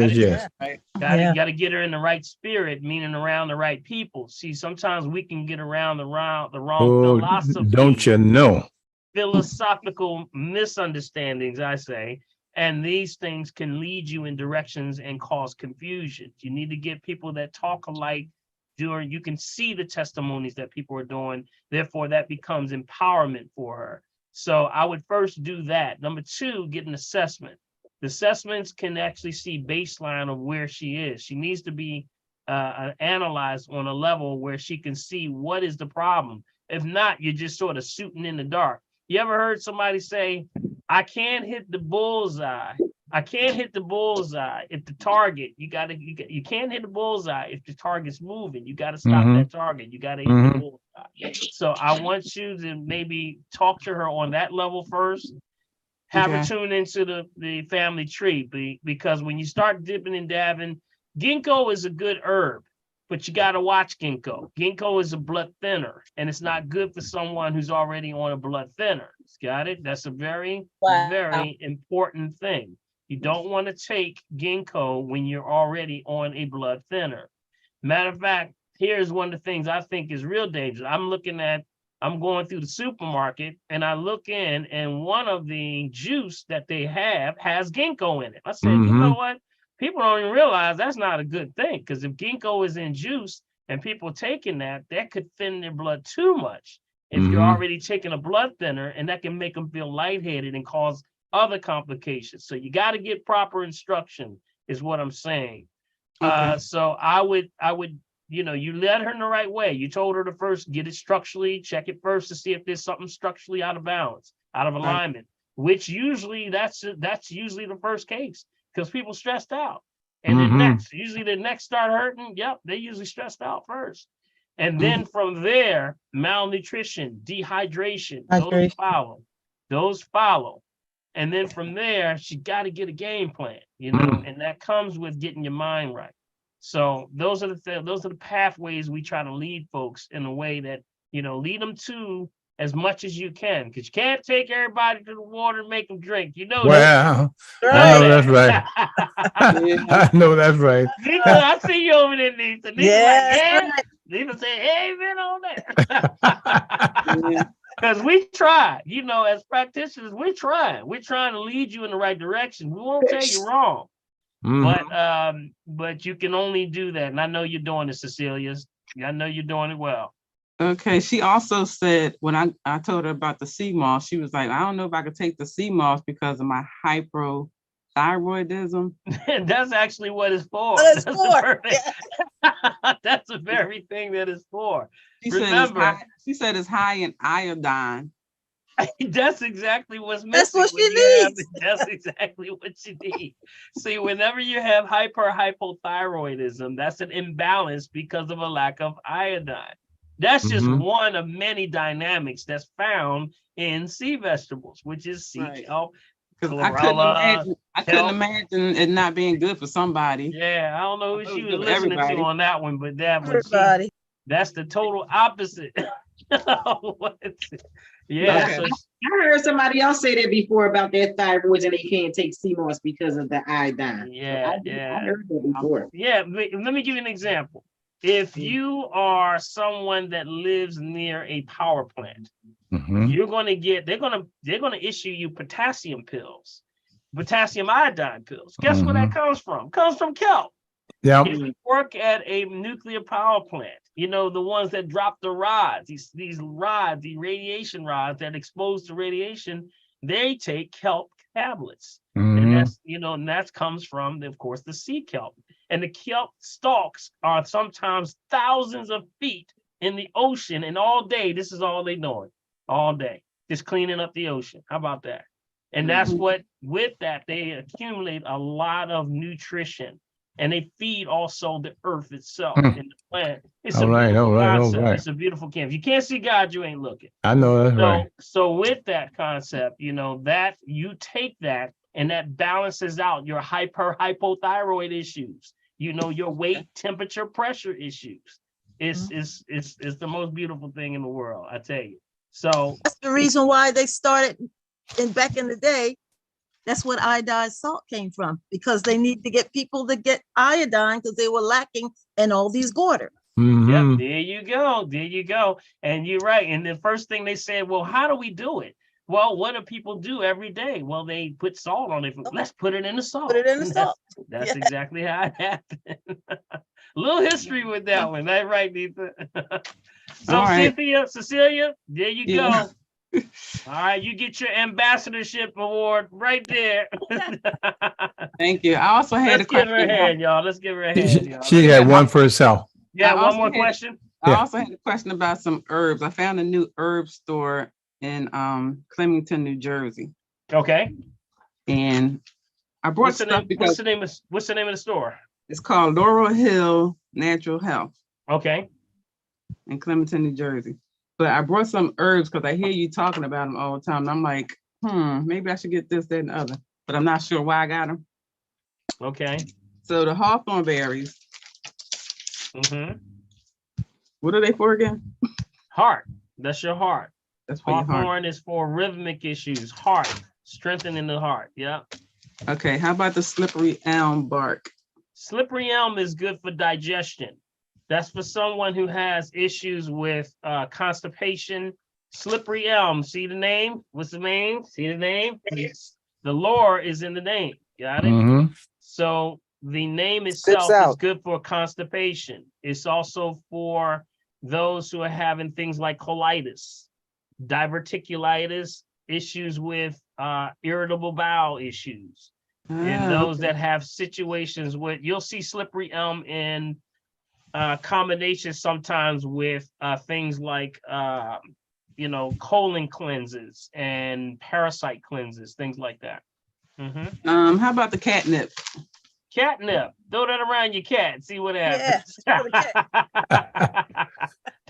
Got to get her in the right spirit, meaning around the right people. See, sometimes we can get around the wrong philosophy. Don't you know? Philosophical misunderstandings, I say, and these things can lead you in directions and cause confusion. You need to get people that talk alike. You can see the testimonies that people are doing. Therefore, that becomes empowerment for her. So I would first do that. Number two, get an assessment. The assessments can actually see baseline of where she is. She needs to be analyzed on a level where she can see what is the problem. If not, you're just sort of shooting in the dark. You ever heard somebody say, I can't hit the bullseye. I can't hit the bullseye if the target, you can't hit the bullseye if the target's moving. You got to stop that target. You got to hit the bullseye. So I want you to maybe talk to her on that level first. Have her tune into the family tree, because when you start dipping and dabbing, ginkgo is a good herb, but you got to watch ginkgo. Ginkgo is a blood thinner, and it's not good for someone who's already on a blood thinner. Got it? That's a very, very important thing. You don't want to take ginkgo when you're already on a blood thinner. Matter of fact, here's one of the things I think is real dangerous. I'm looking at I'm going through the supermarket and I look in and one of the juice that they have has ginkgo in it. I said, you know what? People don't even realize that's not a good thing, because if ginkgo is in juice and people taking that could thin their blood too much. If you're already taking a blood thinner, and that can make them feel lightheaded and cause other complications. So you got to get proper instruction is what I'm saying. Okay. So I would, you led her in the right way. You told her to first get it structurally, check it first to see if there's something structurally out of balance, out of alignment, which usually that's usually the first case, because people stressed out. And then usually the necks start hurting. Yep, they usually stressed out first. And then from there, malnutrition, dehydration, those follow. And then from there, she got to get a game plan, and that comes with getting your mind right. So those are the pathways we try to lead folks in a way that, lead them to as much as you can, because you can't take everybody to the water and make them drink. Well, I know that's right. I know that's right. Nita, I see you over there, Nita. Nita say, amen on that. Because we try, as practitioners, we're trying to lead you in the right direction. We won't tell you wrong. But you can only do that. And I know you're doing it, Cecilia. I know you're doing it well. Okay. She also said, when I told her about the sea moss, she was like, I don't know if I could take the sea moss because of my hypothyroidism. That's actually what it's for. What it's That's the very thing that it's for. She said it's high in iodine. That's exactly what's missing. That's what she needs. That's exactly what you need. See, whenever you have hypothyroidism, that's an imbalance because of a lack of iodine. That's just one of many dynamics that's found in sea vegetables, which is sea kelp. I couldn't imagine it not being good for somebody. Yeah, I don't know who she was listening to on that one, but that's the total opposite. Yeah. Okay. I heard somebody else say that before about their thyroids and they can't take sea moss because of the iodine. Yeah, I heard that before. Yeah, let me give you an example. If you are someone that lives near a power plant, you're going to get, they're going to issue you potassium pills, potassium iodine pills. Guess where that comes from? It comes from kelp. Yeah. If you work at a nuclear power plant, the ones that drop the rods, these rods, the radiation rods that exposed to radiation, they take kelp tablets. And that's, and that comes from, of course, the sea kelp. And the kelp stalks are sometimes thousands of feet in the ocean, and all day, this is all they doing, all day, just cleaning up the ocean. How about that? And that's what, with that, they accumulate a lot of nutrition. And they feed also the earth itself and the plant. It's all right. It's a beautiful camp. If you can't see God, you ain't looking. I know that's right. So with that concept, that you take that and that balances out your hypothyroid issues. Your weight, temperature, pressure issues. It's the most beautiful thing in the world, I tell you. So that's the reason why they started back in the day. That's what iodine salt came from, because they need to get people to get iodine because they were lacking in all these waters. Yep, there you go. And you're right. And the first thing they said, well, how do we do it? Well, what do people do every day? Well, they put salt on it. Let's put it in the salt. Put it in the salt. That's exactly how it happened. A little history with that one. That's right, Nita. So, right. Cecilia, there you go. All right, you get your ambassadorship award right there. Thank you. I also had a question. Give her a hand, y'all. Let's give her a hand, y'all. She had one for herself. Yeah, one more question. I also had a question about some herbs. I found a new herb store in Clemington, New Jersey. Okay. And I brought stuff because what's the name of the store? It's called Laurel Hill Natural Health. Okay. In Clemington, New Jersey. But I brought some herbs because I hear you talking about them all the time. And I'm like, maybe I should get this, that, and the other. But I'm not sure why I got them. Okay. So the hawthorn berries. What are they for again? Heart. That's your heart. That's for your heart. Hawthorn is for rhythmic issues. Heart. Strengthening the heart. Yeah. Okay. How about the slippery elm bark? Slippery elm is good for digestion. That's for someone who has issues with constipation Slippery elm. See the name? What's the name? See the name? The lore is in the name. Got it? Mm-hmm. So the name itself is good for constipation. It's also for those who are having things like colitis, diverticulitis, issues with irritable bowel issues. And those that have situations with, you'll see slippery elm in combination sometimes with things like, colon cleanses and parasite cleanses, things like that. How about the catnip? Catnip. Throw that around your cat and see what happens.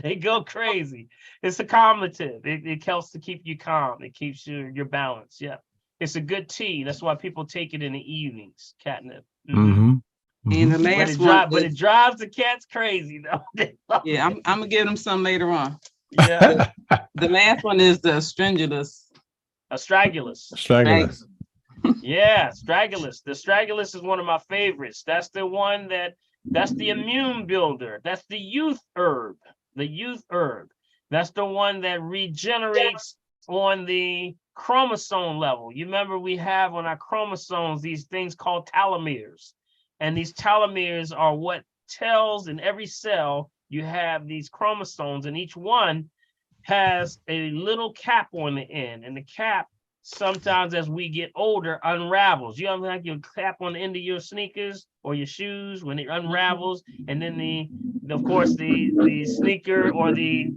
They go crazy. It's a calmative. It helps to keep you calm. It keeps your balance. Yeah. It's a good tea. That's why people take it in the evenings. Catnip. And the last one, but it drives the cats crazy though. Yeah, I'm gonna give them some later on. Yeah. The last one is the Astragalus. Astragalus. Yeah, Astragalus. The Astragalus is one of my favorites. That's the one that's the immune builder. That's the youth herb. The youth herb. That's the one that regenerates on the chromosome level. You remember we have on our chromosomes these things called telomeres. And these telomeres are what tells in every cell you have these chromosomes, and each one has a little cap on the end. And the cap, sometimes as we get older, unravels. You ever have your cap on the end of your sneakers or your shoes when it unravels, and then of course the sneaker or the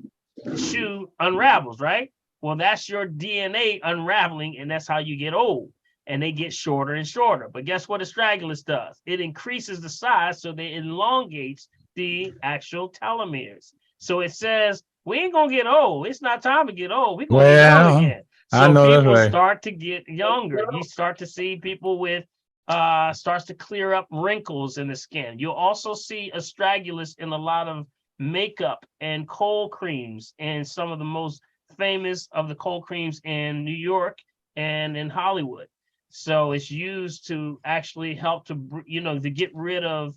shoe unravels, right? Well, that's your DNA unraveling, and that's how you get old. And they get shorter and shorter. But guess what Astragalus does? It increases the size, so they elongates the actual telomeres. So it says, we ain't gonna get old. It's not time to get old. We're gonna get young again. So I know people that's right. start to get younger. You start to see people with starts to clear up wrinkles in the skin. You'll also see Astragalus in a lot of makeup and cold creams, and some of the most famous of the cold creams in New York and in Hollywood. So it's used to actually help to get rid of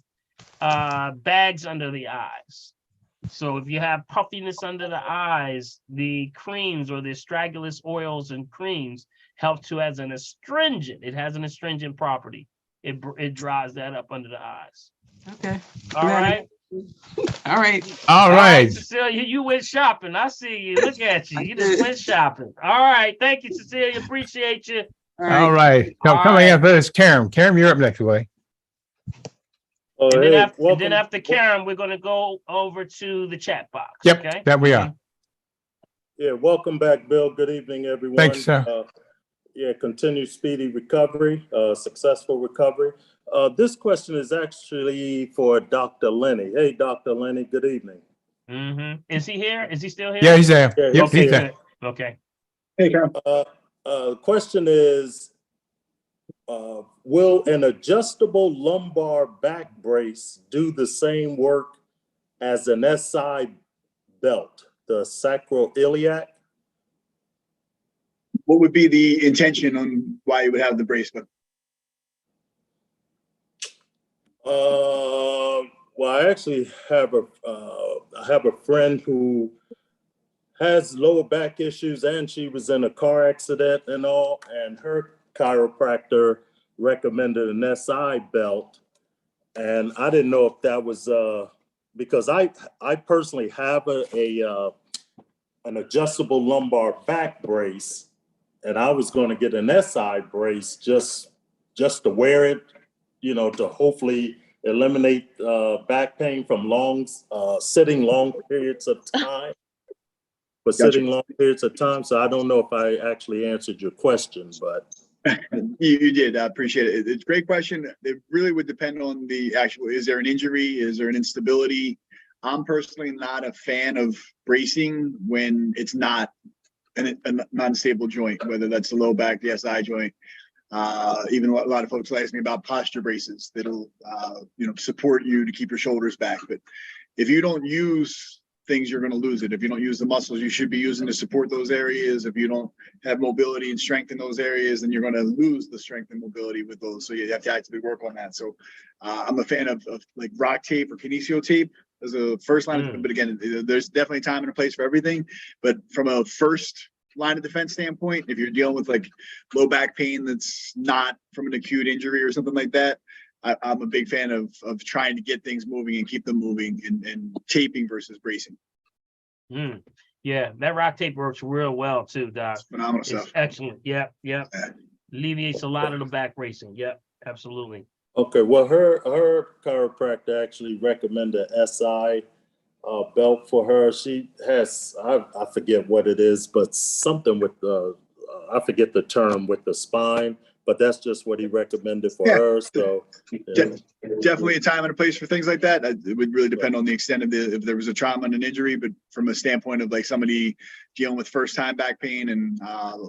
bags under the eyes. So if you have puffiness under the eyes, the creams or the Astragalus oils and creams help to as an astringent. It has an astringent property. It dries that up under the eyes. Okay. All right. All right. All right. Cecilia, you went shopping. I see you. Look at you. You just went shopping. All right. Thank you, Cecilia. Appreciate you. All right. Coming after this, Karen. Karen, you're up next way. And then after Karen, we're going to go over to the chat box. Yep, okay? that we are. Yeah, welcome back, Bill. Good evening, everyone. Thanks, sir. Continued speedy recovery, successful recovery. This question is actually for Dr. Lenny. Hey, Dr. Lenny, good evening. Is he here? Is he still here? Yeah, he's there. Yeah, Yep, he's there. Okay. Hey, Karen. Question is, will an adjustable lumbar back brace do the same work as an SI belt, the sacroiliac? What would be the intention on why you would have the brace? Well, I actually have a friend who has lower back issues, and she was in a car accident and all, and her chiropractor recommended an SI belt, and I didn't know if that was because I personally have an adjustable lumbar back brace, and I was going to get an SI brace just to wear it, to hopefully eliminate back pain from sitting long periods of time. Sitting long periods of time. So I don't know if I actually answered your question, but you did. I appreciate it. It's a great question. It really would depend on the actual, is there an injury? Is there an instability? I'm personally not a fan of bracing when it's not a non-stable joint, whether that's the low back, the SI joint. Even a lot of folks ask me about posture braces that'll support you to keep your shoulders back. But if you don't use things, you're going to lose it. If you don't use the muscles you should be using to support those areas, if you don't have mobility and strength in those areas, then you're going to lose the strength and mobility with those. So you have to actively work on that. So I'm a fan of like rock tape or kinesio tape. as a first line. But again, there's definitely time and a place for everything. But from a first line of defense standpoint, if you're dealing with like low back pain that's not from an acute injury or something like that, I'm a big fan of trying to get things moving and keep them moving and taping versus bracing. Yeah, that rock tape works real well too, Doc. It's phenomenal It's stuff. excellent. Yep. Alleviates a lot of the back bracing. Yep, absolutely. Okay, well, her chiropractor actually recommended SI belt for her. She has, I forget what it is, but something with the, I forget the term, with the spine, but that's just what he recommended for her. So definitely a time and a place for things like that. It would really depend on the extent of if there was a trauma and an injury, but from a standpoint of like somebody dealing with first time back pain and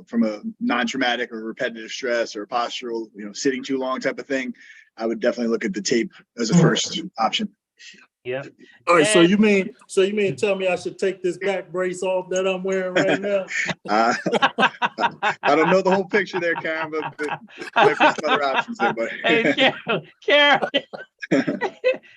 from a non-traumatic or repetitive stress or postural, sitting too long type of thing, I would definitely look at the tape as a first option. Yeah. All right. So you mean tell me I should take this back brace off that I'm wearing right now? I don't know the whole picture there, Karen, but there's some other options there, buddy. Hey, Karen.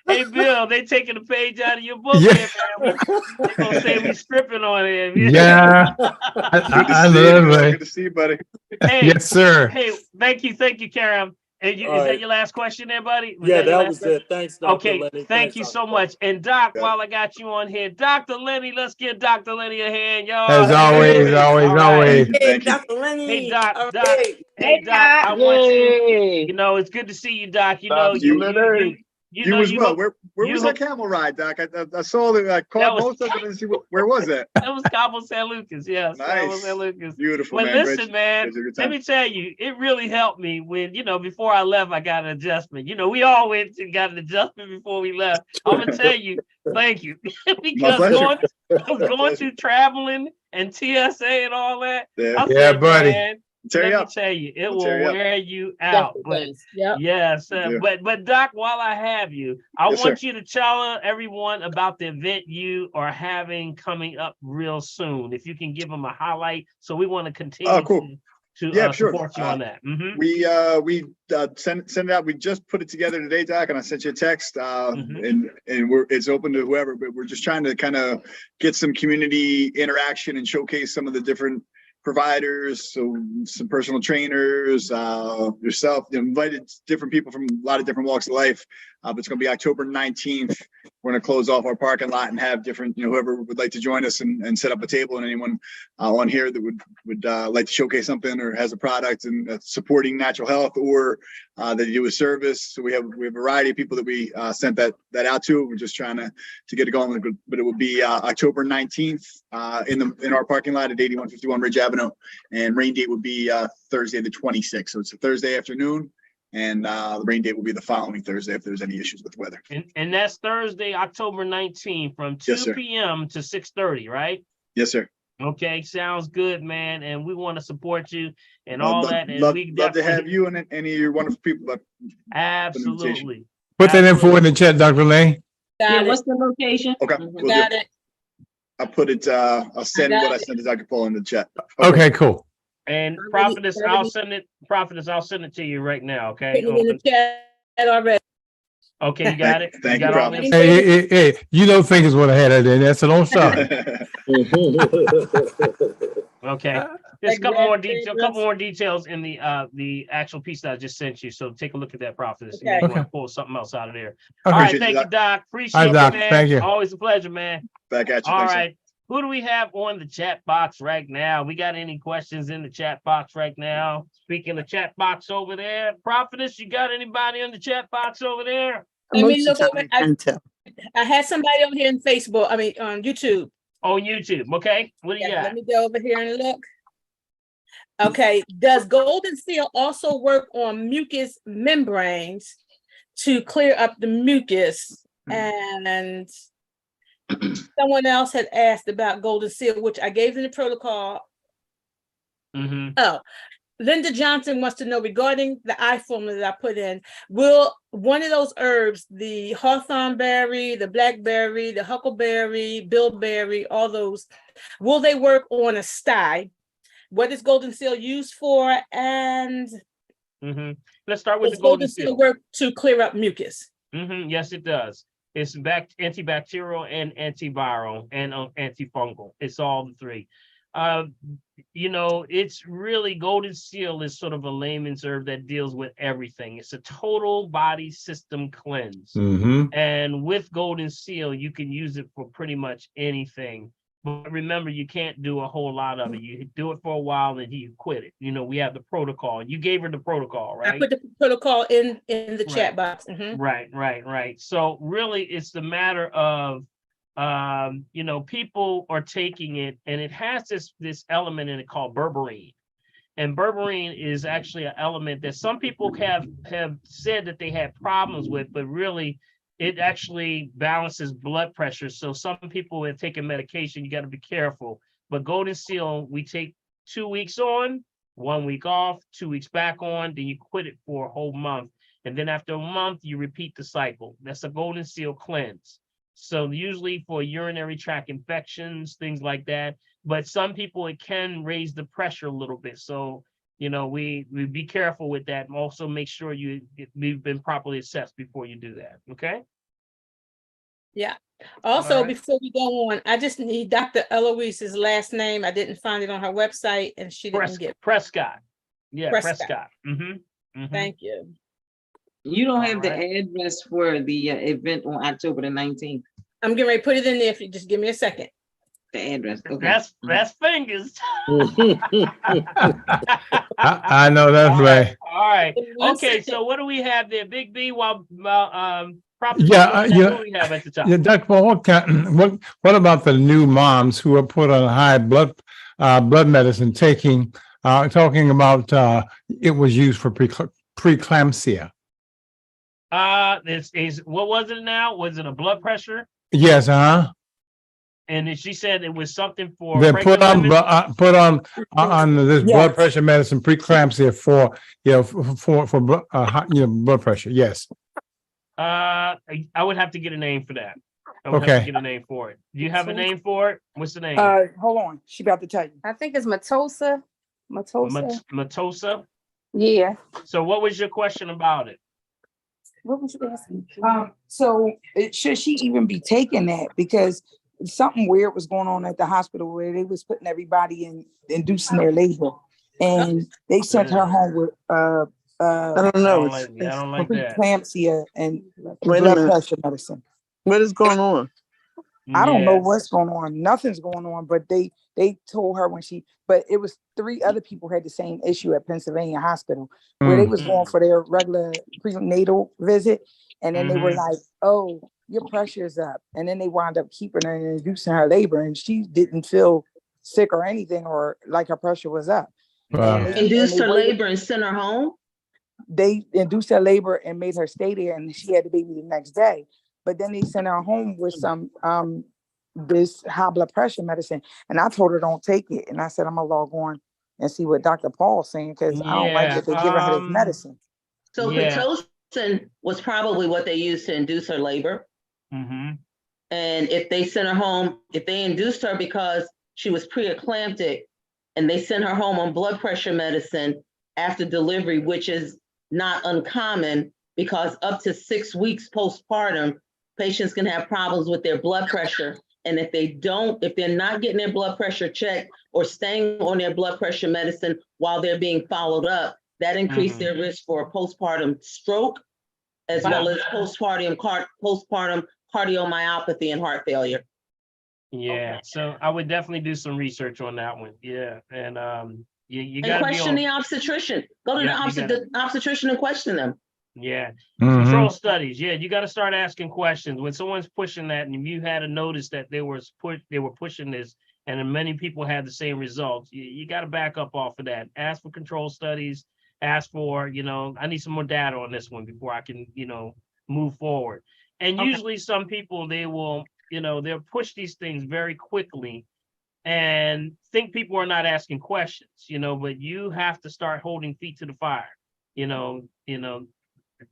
Hey, Bill, they taking a page out of your book. Yeah. Here, man. They're gonna say we stripping on it. Yeah. I love it. Good to see you, buddy. Hey, yes, sir. Hey, thank you, Karen. Is that your last question there, buddy? That was it. Thanks, Dr. Okay, Lenny. thank you so much. And Doc, while I got you on here, Dr. Lenny, let's give Dr. Lenny a hand, y'all. As always. Hey, Dr. Lenny. Hey, Doc. All Doc. right. Hey, Doc. I want you. It's good to see you, Doc. You as well. Where was that camel ride, Doc? I saw that. I caught most of it and see where was that? That was Cabo San Lucas. Yes, nice. Cabo San Lucas. Beautiful. Well, man. listen, man. Let me tell you, it really helped me when before I left, I got an adjustment. We all went and got an adjustment before we left. I'm gonna tell you, thank you, because going through traveling and TSA and all that. Yeah, buddy. Man, let me tell you, it will wear you out. But yes, but Doc, while I have you, I want you to tell everyone about the event you are having coming up real soon. If you can give them a highlight, so we want to continue to support you on that. We send it out. We just put it together today, Doc, and I sent you a text. And it's open to whoever, but we're just trying to kind of get some community interaction and showcase some of the different providers, so some personal trainers, yourself, invited different people from a lot of different walks of life. But it's going to be October 19th. We're going to close off our parking lot and have different, whoever would like to join us and set up a table, and anyone on here that would like to showcase something or has a product and supporting natural health or that you do a service. So we have a variety of people that we sent that out to. We're just trying to get it going, but it will be October 19th in our parking lot at 8151 Ridge Avenue, and rain date would be Thursday the 26th. So it's a Thursday afternoon. And the rain date will be the following Thursday if there's any issues with weather. And that's Thursday, October 19th from 2 p.m. to 6:30, right? Yes, sir. Okay, sounds good, man. And we want to support you and all that. And love to have you and any of your wonderful people. Absolutely. Put that info in the chat, Dr. Lane. What's the location? Okay. Got it. I'll put it, I'll send what I sent to Dr. Paul in the chat. Okay, cool. And Prophetess, I'll send it to you right now. Okay. Put it in the chat already. Okay, you got it. Thank you, Prophetess. Hey, think is what I had out there. That's so don't stop. Okay. There's a couple more details in the actual piece that I just sent you. So take a look at that, Prophetess. You may want to pull something else out of there. All right, thank you, Doc. Appreciate it, man. Thank you. Always a pleasure, man. Back at you. All right. Who do we have on the chat box right now? We got any questions in the chat box right now? Speaking of chat box over there, Prophetess, you got anybody on the chat box over there? Let me look over. I had somebody on here on Facebook. On YouTube. On YouTube. Okay. What do you got? Let me go over here and look. Okay. Does Golden Seal also work on mucous membranes to clear up the mucus? And someone else had asked about Golden Seal, which I gave them the protocol. Oh, Linda Johnson wants to know regarding the eye formula that I put in, will one of those herbs, the hawthorn berry, the blackberry, the huckleberry, bilberry, all those, will they work on a sty? What is Golden Seal used for? And let's start with does the Golden Seal Seal. Work to clear up mucus? Yes, it does. It's antibacterial and antiviral and antifungal. It's all the three. You know, it's really Golden Seal is sort of a layman's herb that deals with everything. It's a total body system cleanse. And with Golden Seal, you can use it for pretty much anything. But remember, you can't do a whole lot of it. You do it for a while and you quit it. You know, we have the protocol. You gave her the protocol, right? I put the protocol in the chat box. Right. So really, it's the matter of you know, people are taking it, and it has this element in it called berberine. And berberine is actually an element that some people have said that they had problems with, but really it actually balances blood pressure. So some people have taken medication, you got to be careful. But Golden Seal, we take 2 weeks on, 1 week off, 2 weeks back on, then you quit it for a whole month. And then after a month, you repeat the cycle. That's a Golden Seal cleanse. So usually for urinary tract infections, things like that. But some people, it can raise the pressure a little bit. So, you know, we be careful with that, and also make sure you've been properly assessed before you do that. Okay. Yeah. Also, right. before we go on, I just need Dr. Eloise's last name. I didn't find it on her website, and she didn't get Prescott. Yeah, Prescott. Prescott. Thank you. You don't have the address for the event on October the 19th. I'm getting ready to put it in there if you just give me a second. The address. Okay. That's fingers. I know that's right. All right. Okay. So what do we have there? Big B. What do we have at the top? Yeah, Dr. Paul, what about the new moms who are put on high blood medicine, talking about it was used for preeclampsia? What was it now? Was it a blood pressure? Yes, And then she said it was something for they put on this Yes. blood pressure medicine, preeclampsia for blood pressure. Yes. I would have to get a name for that. I would have Okay. to get a name for it. Do you have a name for it? What's the name? Hold on. She about to tell you. I think it's Matosa. Matosa. Yeah. So what was your question about it? What was you asking? So should she even be taking that? Because something weird was going on at the hospital where they was putting everybody in inducing their labor, and they sent her home with I don't know. I don't like that. preeclampsia and Wait a blood minute. pressure medicine. What is going on? I don't know Yes. what's going on. Nothing's going on, but they told her but it was 3 other people had the same issue at Pennsylvania Hospital where they was going for their regular prenatal visit. And then they were like, oh, your pressure is up. And then they wound up keeping her and inducing her labor. And she didn't feel sick or anything or like her pressure was up. Wow. Induced her labor and sent her home? They induced her labor and made her stay there, and she had the baby the next day. But then they sent her home with some this high blood pressure medicine. And I told her don't take it. And I said, I'm gonna log on and see what Dr. Paul's saying, because I don't like that they're giving her this medicine. So Pitocin was probably what they used to induce her labor. Mm-hmm. And if they sent her home, if they induced her because she was preeclamptic and they sent her home on blood pressure medicine after delivery, which is not uncommon because up to 6 weeks postpartum, patients can have problems with their blood pressure. And if they're not getting their blood pressure checked or staying on their blood pressure medicine while they're being followed up, that increased their risk for a postpartum stroke, as well as postpartum cardiomyopathy and heart failure. Yeah, so I would definitely do some research on that one. Yeah, and you And got to question the obstetrician. Go to the obstetrician and question them. Yeah, control studies. Yeah, you got to start asking questions when someone's pushing that, and you had to notice that they were pushing this, and then many people had the same results. You got to back up off of that. Ask for control studies. Ask for, I need some more data on this one before I can, move forward. And usually some people, they will, they'll push these things very quickly and think people are not asking questions, but you have to start holding feet to the fire,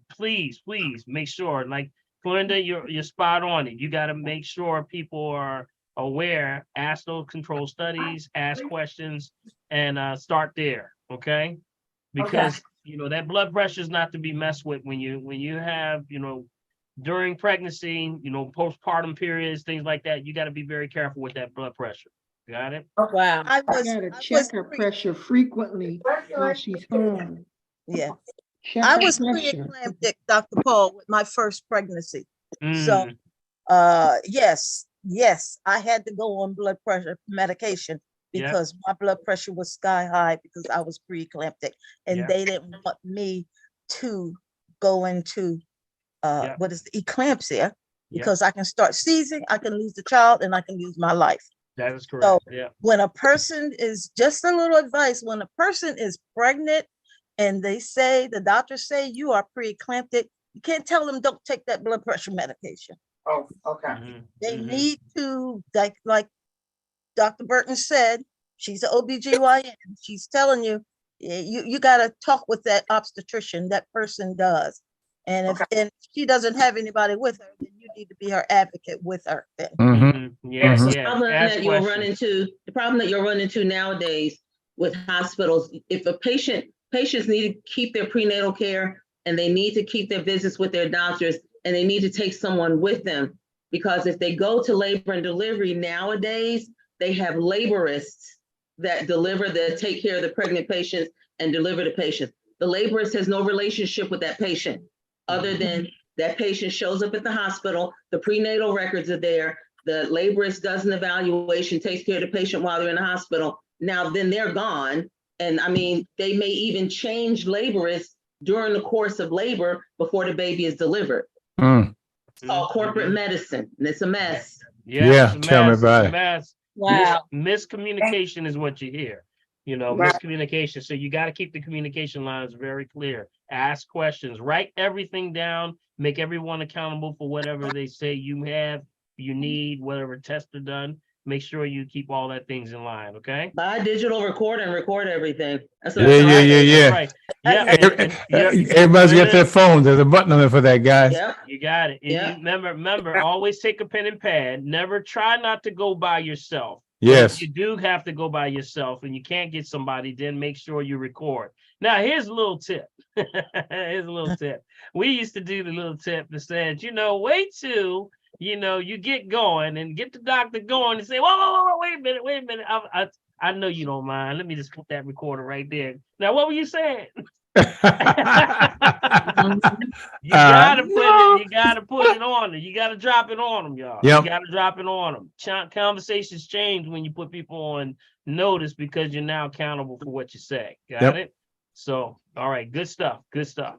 please make sure, like Glenda, you're spot on it. You got to make sure people are aware, ask those control studies, ask questions, and start there. Okay. Because, that blood pressure is not to be messed with when you have, during pregnancy, you know, postpartum periods, things like that, you got to be very careful with that blood pressure. Got it? Wow. I was, Gotta I check was her pre- pressure frequently while she's home. yeah, Check I her was pressure. pre-eclamptic, Dr. Paul, with my first pregnancy. So, Mm, yes, I had to go on blood pressure medication Yeah. because my blood pressure was sky high because I was pre-eclamptic, and Yeah. they didn't want me to go into Yeah. what is the eclampsia, Yeah. because I can start seizing, I can lose the child, and I can lose my life. That is So correct. Yeah. when a person is, just a little advice, when a person is pregnant and they say, the doctors say you are pre-eclamptic, you can't tell them don't take that blood pressure medication. Oh, okay. Mhm, They mhm. need to, like Dr. Burton said, she's an OBGYN. She's telling you, you got to talk with that obstetrician, that person does. And if she doesn't have anybody with her, then you need to be her advocate with her then. Yeah, The yeah. problem Ask that you'll run questions. into, the problem that you'll run into nowadays with hospitals, if a patients need to keep their prenatal care and they need to keep their visits with their doctors, and they need to take someone with them, because if they go to labor and delivery nowadays, they have laborists that take care of the pregnant patients and deliver the patients. The laborist has no relationship with that patient other than that patient shows up at the hospital, the prenatal records are there, the laborist does an evaluation, takes care of the patient while they're in the hospital. Now, then they're gone. And I mean, they may even change laborists during the course of labor before the baby is delivered. It's called corporate medicine, and it's a mess. Yeah, it's a tell me mess, about it's a it. mess. Wow. Miscommunication is what you hear. You know, Right. miscommunication. So you got to keep the communication lines very clear. Ask questions, write everything down, make everyone accountable for whatever they say you need, whatever tests are done. Make sure you keep all that things in line, okay? Buy a digital recorder and record everything. That's what Yeah, I tell yeah, my yeah, patients. yeah. Yeah. Everybody's got their phone. There's a button on there for that, guys. You got it. And Yep. you remember, always take a pen and pad. Never try not to go by yourself. But Yes. if you do have to go by yourself and you can't get somebody, then make sure you record. Now, here's a little tip. Here's a little tip. We used to do the little tip that said, wait till, you get going and get the doctor going and say, whoa, wait a minute. I know you don't mind. Let me just put that recorder right there. Now, what were you saying? You gotta put it on them. You gotta drop it on them, y'all. Yep. You gotta drop it on them. Conversations change when you put people on notice because you're now accountable for what you say. Got it? So, all right, good stuff. Good stuff.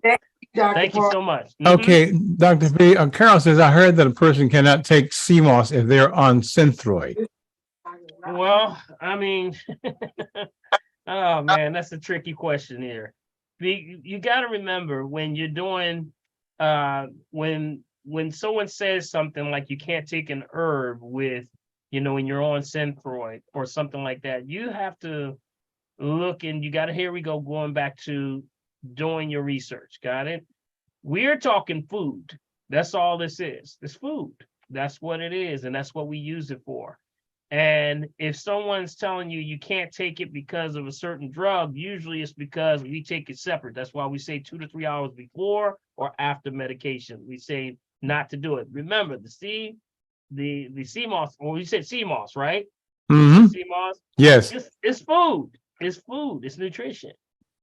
Thank you so much. Okay, Dr. B, Carol says, I heard that a person cannot take CMOS if they're on Synthroid. Well, I mean, oh man, that's a tricky question here. You got to remember when you're doing, when someone says something like you can't take an herb with, when you're on Synthroid or something like that, you have to look and you got to, here we go, going back to doing your research. Got it? We're talking food. That's all this is. It's food. That's what it is. And that's what we use it for. And if someone's telling you you can't take it because of a certain drug, usually it's because we take it separate. That's why we say 2 to 3 hours before or after medication. We say not to do it. Remember, the CMOS, or you said CMOS, right? Mm-hmm. CMOS? Yes. It's food. It's food. It's nutrition.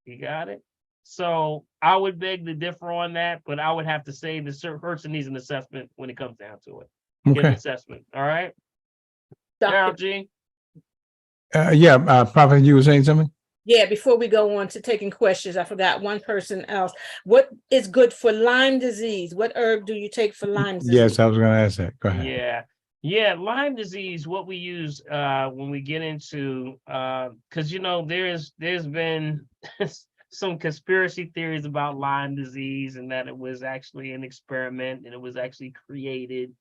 You got it? So I would beg to differ on that, but I would have to say the person needs an assessment when it comes down to it. Get an Okay. assessment. All right? Dr. G? Prophet, you were saying something? Yeah, before we go on to taking questions, I forgot one person else. What is good for Lyme disease? What herb do you take for Lyme disease? Yes, I was going to ask that. Go ahead. Yeah, Lyme disease, what we use when we get into, because there's been some conspiracy theories about Lyme disease and that it was actually an experiment and it was actually created.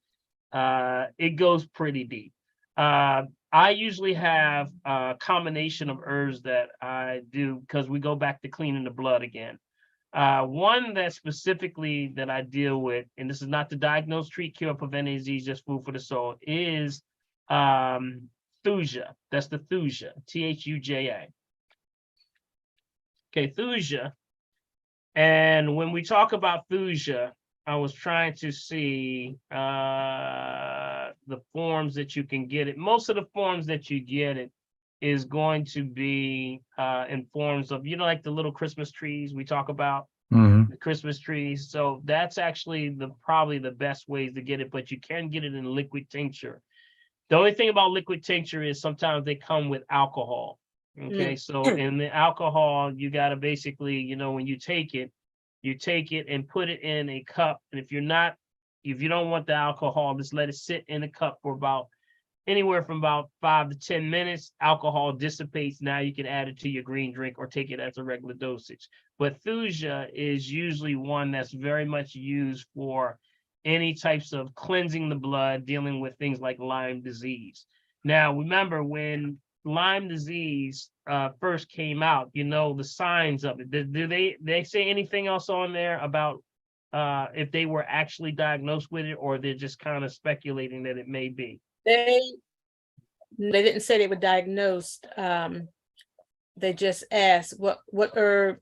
It goes pretty deep. I usually have a combination of herbs that I do because we go back to cleaning the blood again. One that specifically that I deal with, and this is not to diagnose, treat, cure, prevent disease, just food for the soul, is Thuja. That's the Thuja, Thuja. Okay, Thuja. And when we talk about Thuja, I was trying to see the forms that you can get it. Most of the forms that you get it is going to be in forms of, like the little Christmas trees we talk about, Mhm. the Christmas trees. So that's actually probably the best ways to get it, but you can get it in liquid tincture. The only thing about liquid tincture is sometimes they come with alcohol. Okay, so in the alcohol, you got to basically, when you take it and put it in a cup. And if you don't want the alcohol, just let it sit in a cup for anywhere from about 5 to 10 minutes. Alcohol dissipates. Now you can add it to your green drink or take it as a regular dosage. But Thuja is usually one that's very much used for any types of cleansing the blood, dealing with things like Lyme disease. Now, remember when Lyme disease first came out, the signs of it. Do they say anything else on there about if they were actually diagnosed with it, or they're just kind of speculating that it may be? They didn't say they were diagnosed. They just asked what herb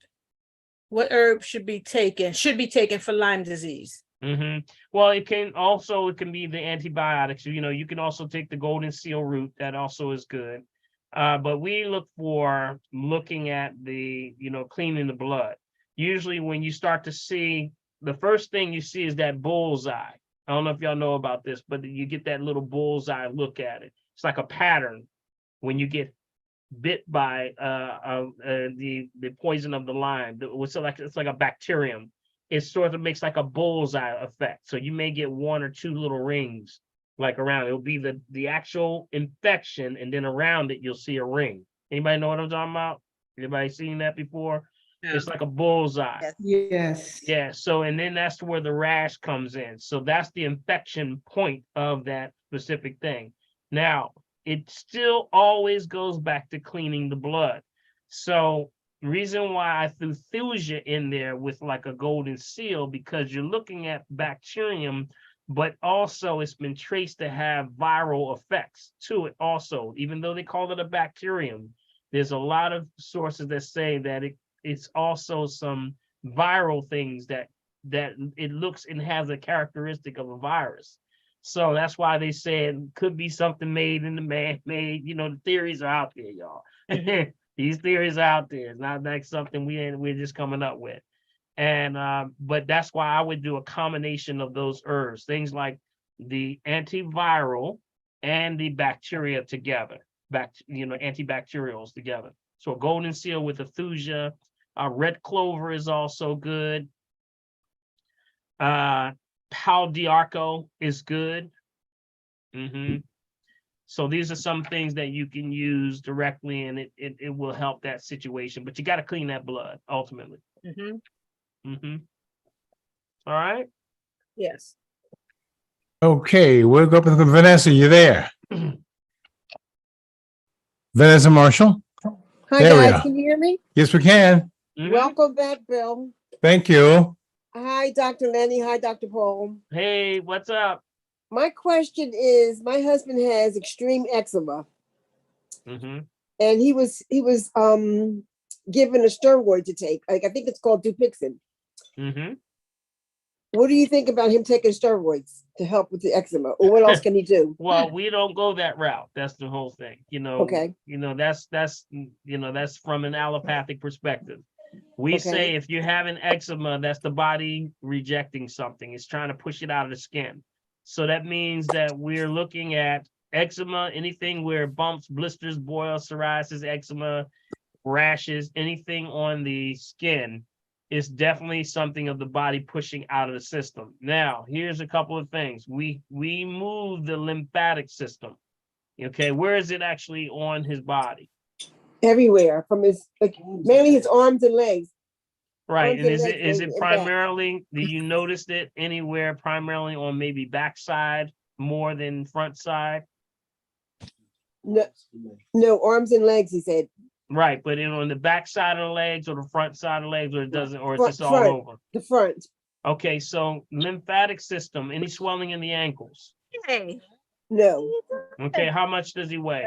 should be taken for Lyme disease. Well, it can be the antibiotics. You can also take the golden seal root. That also is good. But we looking at the, cleaning the blood. Usually when you start to see, the first thing you see is that bullseye. I don't know if y'all know about this, but you get that little bullseye look at it. It's like a pattern when you get bit by the poison of the Lyme. It's like a bacterium. It sort of makes like a bullseye effect. So you may get 1 or 2 little rings like around. It'll be the actual infection, and then around it you'll see a ring. Anybody know what I'm talking about? Anybody seen that before? It's like a bullseye. Yes. Yeah. So, and then that's where the rash comes in. So that's the infection point of that specific thing. Now, it still always goes back to cleaning the blood. So the reason why I threw Thuja in there with like a golden seal, because you're looking at bacterium, but also it's been traced to have viral effects to it also. Even though they call it a bacterium, there's a lot of sources that say that it's also some viral things that it looks and has a characteristic of a virus. So that's why they said could be something made in the man-made. The theories are out there, y'all. These theories are out there. It's not like something we're just coming up with. And but that's why I would do a combination of those herbs, things like the antiviral and the bacteria together, antibacterials together. So a golden seal with a Thuja. Red clover is also good. Pau d'Arco is good. So these are some things that you can use directly, and it will help that situation. But you got to clean that blood ultimately. All right. Yes. Okay, we'll go up with Vanessa. You there? Vanessa Marshall? Hi, There we guys. are. Can you hear me? Yes, we can. Welcome back, Bill. Thank you. Hi, Dr. Lenny. Hi, Dr. Paul. Hey, what's up? My question is, my husband has extreme eczema, and he was given a steroid to take. I think it's called Dupixent. What do you think about him taking steroids to help with the eczema, or what else can he do? Well, we don't go that route. That's the whole thing. Okay. That's from an allopathic perspective. We say if you're having eczema, that's the body rejecting something. It's trying to push it out of the skin. So that means that we're looking at eczema, anything where bumps, blisters, boils, psoriasis, eczema, rashes, anything on the skin is definitely something of the body pushing out of the system. Now, here's a couple of things. We move the lymphatic system. Okay, where is it actually on his body? Everywhere, from mainly his arms and legs. Right, and is it primarily, do you notice it anywhere primarily on maybe backside more than front side? No, arms and legs, he said. Right, but on the back side of the legs or the front side of the legs, or it doesn't, or it's just all over? The front. Okay, so lymphatic system, any swelling in the ankles? Hey. No. Okay, how much does he weigh?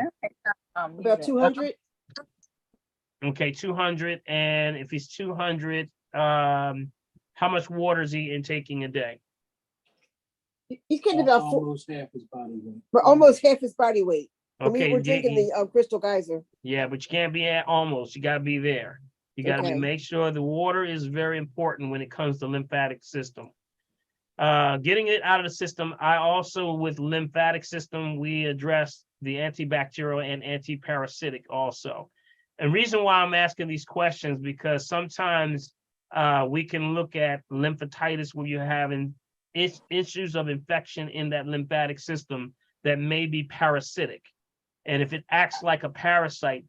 About 200. Okay, 200. And if he's 200, how much water is he intaking a day? He's getting about almost half his body weight. but almost half his body weight. And Okay, we're drinking the Crystal Geyser. yeah, but you can't be at almost. You got to be there. You got to Okay. make sure the water is very important when it comes to lymphatic system. Getting it out of the system. I also, with lymphatic system, we address the antibacterial and antiparasitic also. And reason why I'm asking these questions, because sometimes we can look at lymphatitis where you're having issues of infection in that lymphatic system that may be parasitic. And if it acts like a parasitic,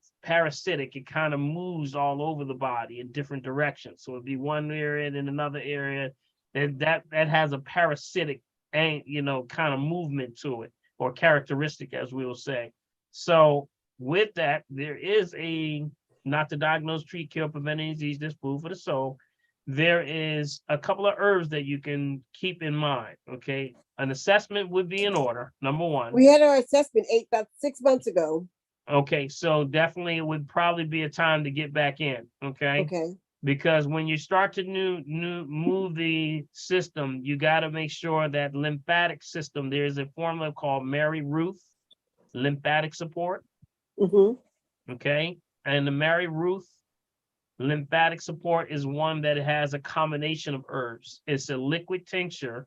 it kind of moves all over the body in different directions. So it'd be one area and then another area that has a parasitic, kind of movement to it, or characteristic, as we will say. So with that, there is not to diagnose, treat, cure, prevent any disease, this food for the soul. There is a couple of herbs that you can keep in mind. Okay. An assessment would be in order. Number one. We had our assessment about 6 months ago. Okay. So definitely it would probably be a time to get back in. Okay. Okay. Because when you start to move the system, you got to make sure that lymphatic system, there's a formula called Mary Ruth lymphatic support. Mm-hmm. Okay. And the Mary Ruth lymphatic support is one that has a combination of herbs. It's a liquid tincture,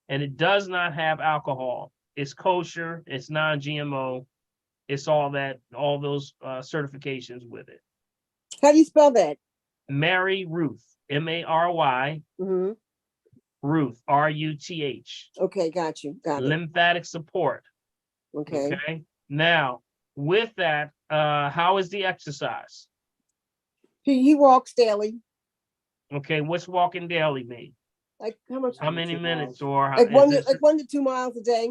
and it does not have alcohol. It's kosher, it's non-GMO, it's all those certifications with it. How do you spell that? Mary Ruth, M-A-R-Y, Mm-hmm. Ruth, R-U-T-H. Okay, got you. Got it. Lymphatic support. Okay. Okay. Now, with that, how is the exercise? He walks daily. Okay, what's walking daily mean? Like how much? How many minutes or Like 1 to 2 miles a day.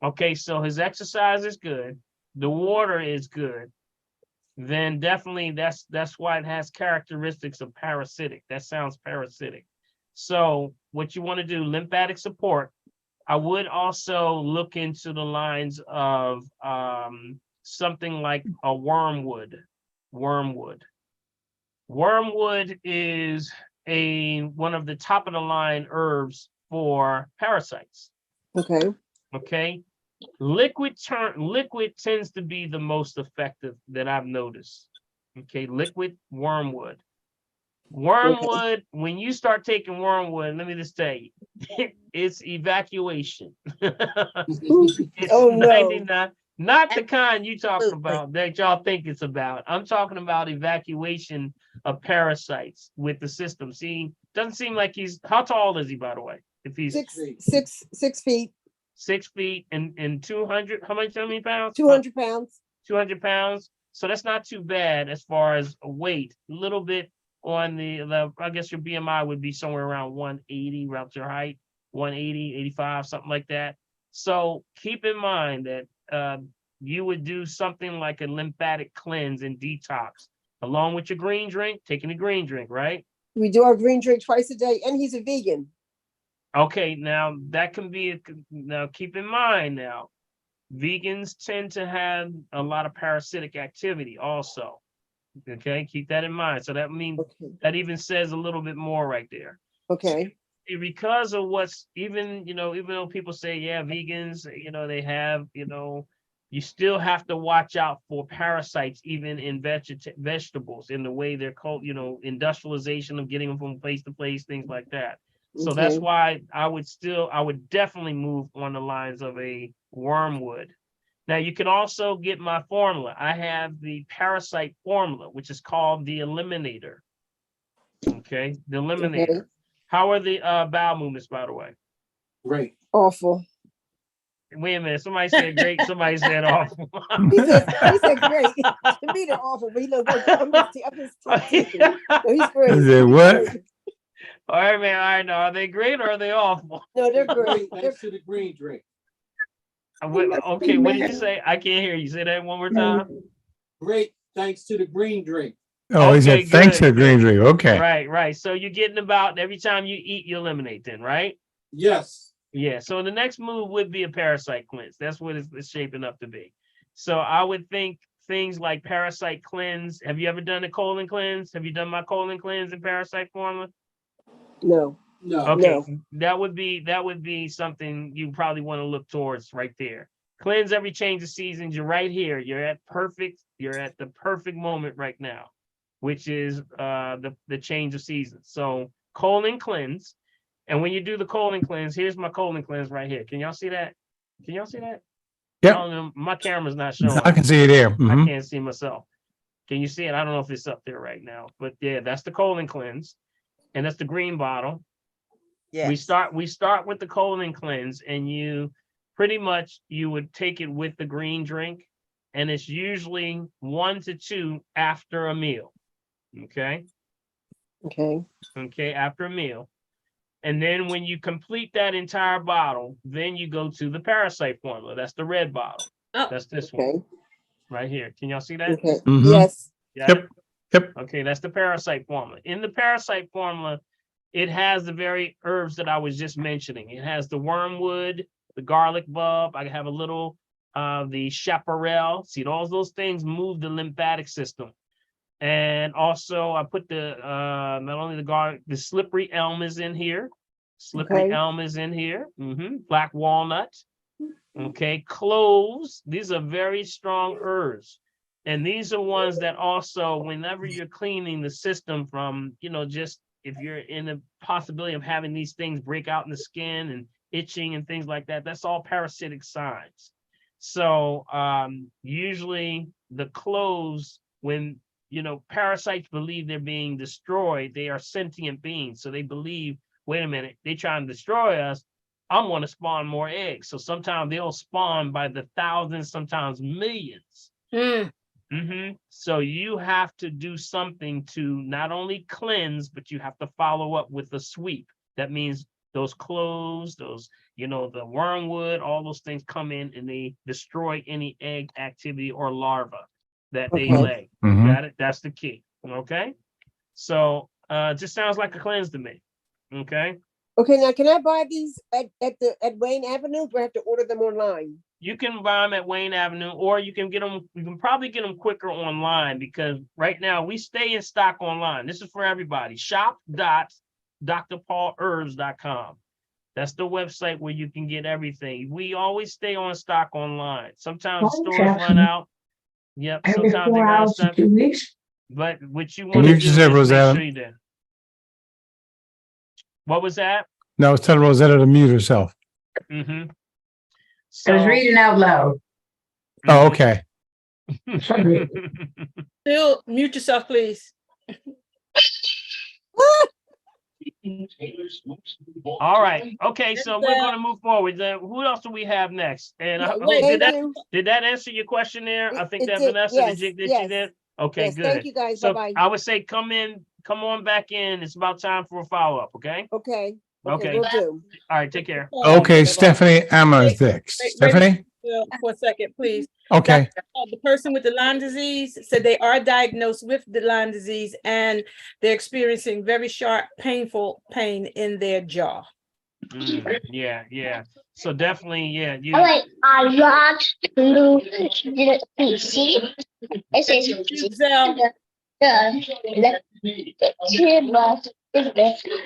Okay, so his exercise is good. The water is good. Then definitely that's why it has characteristics of parasitic. That sounds parasitic. So what you want to do, lymphatic support. I would also look into the lines of something like a wormwood. Wormwood is one of the top of the line herbs for parasites. Okay. Okay. Liquid tends to be the most effective that I've noticed. Okay, liquid wormwood. Wormwood, when you start taking wormwood, let me just tell you, it's evacuation. It's Oh, no. 99, not the kind you talking about that y'all think it's about. I'm talking about evacuation of parasites with the system. See, doesn't seem like how tall is he, by the way? If he's 6 feet. 6 feet and 200, how many pounds? 200 pounds. 200 pounds. So that's not too bad as far as weight. A little bit on the I guess your BMI would be somewhere around 180, around your height, 180, 85, something like that. So keep in mind that you would do something like a lymphatic cleanse and detox, along with your green drink, taking a green drink, right? We do our green drink twice a day, and he's a vegan. Okay, now that can be, now keep in mind now, vegans tend to have a lot of parasitic activity also. Okay, keep that in mind. So that means that even says a little bit more right there. Okay. So because of what's even though people say, yeah, vegans, they have, you still have to watch out for parasites, even in vegetables, in the way they're called, industrialization of getting them from place to place, things like that. So that's why I would definitely move on the lines of a wormwood. Now you can also get my formula. I have the parasite formula, which is called the Eliminator. Okay, the Eliminator. Okay. How are the bowel movements, by the way? Great. Awful. Wait a minute. Somebody said great. Somebody said awful. He said great. To me, they're awful, but I'm just teasing. No, he's great. Is it what? All right, man. All right, now, are they great or are they awful? No, they're great. Thanks to the green drink. Okay, what did you say? I can't hear you. Say that one more time. Great, thanks to the green drink. Oh, he said, thanks to green drink. Okay. Right. So you're getting about every time you eat, you eliminate then, right? Yes. Yeah. So the next move would be a parasite cleanse. That's what it's shaping up to be. So I would think things like parasite cleanse. Have you ever done a colon cleanse? Have you done my colon cleanse and parasite formula? No. No. Okay, that would be something you probably want to look towards right there. Cleanse every change of seasons. You're right here. You're at the perfect moment right now, which is the change of seasons. So colon cleanse. And when you do the colon cleanse, here's my colon cleanse right here. Can y'all see that? Can y'all see that? Yep. I don't know, my camera's not showing. I can see it there. I Mhm. can't see myself. Can you see it? I don't know if it's up there right now, but yeah, that's the colon cleanse, and that's the green bottle. Yes. We start with the colon cleanse, and you would take it with the green drink, and it's usually 1 to 2 after a meal. Okay. Okay, after a meal. And then when you complete that entire bottle, then you go to the parasite formula. That's the red bottle. That's this one right here. Can y'all see that? Okay. Mhm. Yes. Yep. Okay, that's the parasite formula. In the parasite formula, it has the very herbs that I was just mentioning. It has the wormwood, the garlic bulb. I have a little the chaparral. See, all those things move the lymphatic system. And also I put the not only the garlic, the slippery elm is in here. Slippery elm is in here. Black walnut. Okay, cloves. These are very strong herbs. And these are ones that also, whenever you're cleaning the system from, just if you're in the possibility of having these things break out in the skin and itching and things like that, that's all parasitic signs. So usually the cloves, when parasites believe they're being destroyed, they are sentient beings. So they believe, wait a minute, they're trying to destroy us. I'm going to spawn more eggs. So sometimes they'll spawn by the thousands, sometimes millions. So you have to do something to not only cleanse, but you have to follow up with a sweep. That means those cloves, those, the wormwood, all those things come in and they destroy any egg activity or larva that they lay. Got it? That's the key. Okay. So just sounds like a cleanse to me. Okay. Okay, now can I buy these at Wayne Avenue? Or I have to order them online? You can buy them at Wayne Avenue, or you can get them. You can probably get them quicker online, because right now we stay in stock online. This is for everybody. Shop.drpaulherbs.com. That's the website where you can get everything. We always stay on stock online. Sometimes stores run out. Yep. Sometimes they run out. But what you want to do is make sure you do. What was that? No, I was telling Rosetta to mute herself. So, I was reading out loud. Oh, okay. Bill, mute yourself, please. All right. Okay, so we're going to move forward. Who else do we have next? And did that answer your question there? I think that Vanessa, did you did? Okay, yes, good. Thank you guys. So Bye-bye. I would say come on back in. It's about time for a follow-up, okay? Okay. Okay. Will do. All right, take care. Okay, Stephanie Amerdick. Stephanie? For a second, please. Okay. The person with the Lyme disease said they are diagnosed with the Lyme disease and they're experiencing very sharp, painful pain in their jaw. Yeah. So definitely, yeah. I want to see.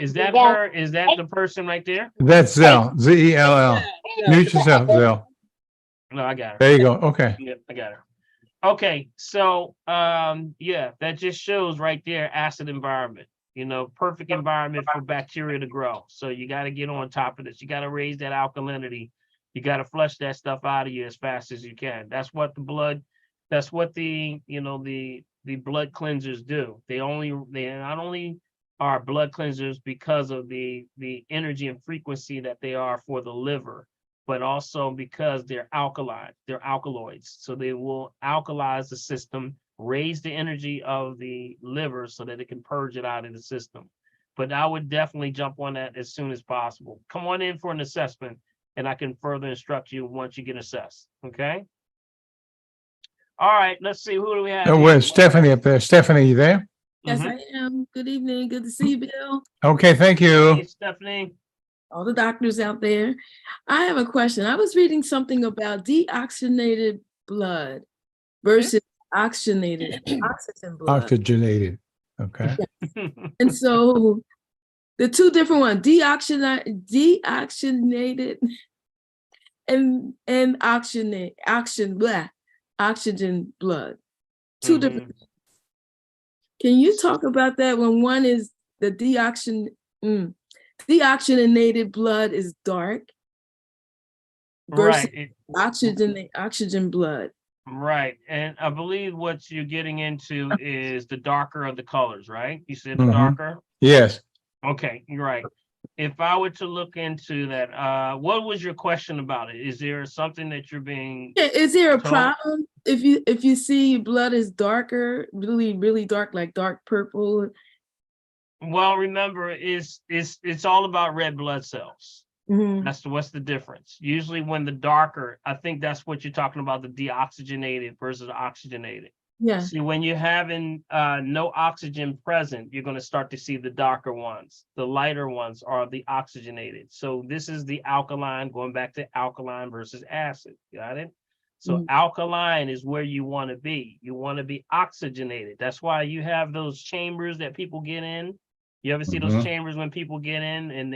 Is that her? Is that the person right there? That's Zell. Zell. Mute yourself, Zell. No, I got her. There you go. Okay. Yep, I got her. Okay, so yeah, that just shows right there acid environment. Perfect environment for bacteria to grow. So you got to get on top of this. You got to raise that alkalinity. You got to flush that stuff out of you as fast as you can. That's what the blood. That's what the blood cleansers do. They not only are blood cleansers because of the energy and frequency that they are for the liver, but also because they're alkaline, they're alkaloids. So they will alkalize the system, raise the energy of the liver so that it can purge it out of the system. But I would definitely jump on that as soon as possible. Come on in for an assessment and I can further instruct you once you get assessed, okay? All right, let's see, who do we have? Where's Stephanie up there? Stephanie, you there? Yes, I am. Good evening. Good to see you, Bill. Okay, thank you. Hey, Stephanie. All the doctors out there. I have a question. I was reading something about deoxygenated blood versus oxygenated oxygen blood. Oxygenated. Okay. And so the two different ones, deoxygenated and oxygen blood. Two different. Can you talk about that when one is the deoxygenated blood is dark versus oxygen blood? Right. And I believe what you're getting into is the darker of the colors, right? You said the darker? Yes. Okay, you're right. If I were to look into that, what was your question about it? Is there something that you're being Is there a told? problem if you see blood is darker, really dark, like dark purple? Well, remember, it's all about red blood cells. What's the difference. Usually when the darker, I think that's what you're talking about, the deoxygenated versus oxygenated. Yeah. See, when you're having no oxygen present, you're going to start to see the darker ones. The lighter ones are the oxygenated. So this is the alkaline, going back to alkaline versus acid. Got it? So alkaline is where you want to be. You want to be oxygenated. That's why you have those chambers that people get in. You ever see those chambers when people get in and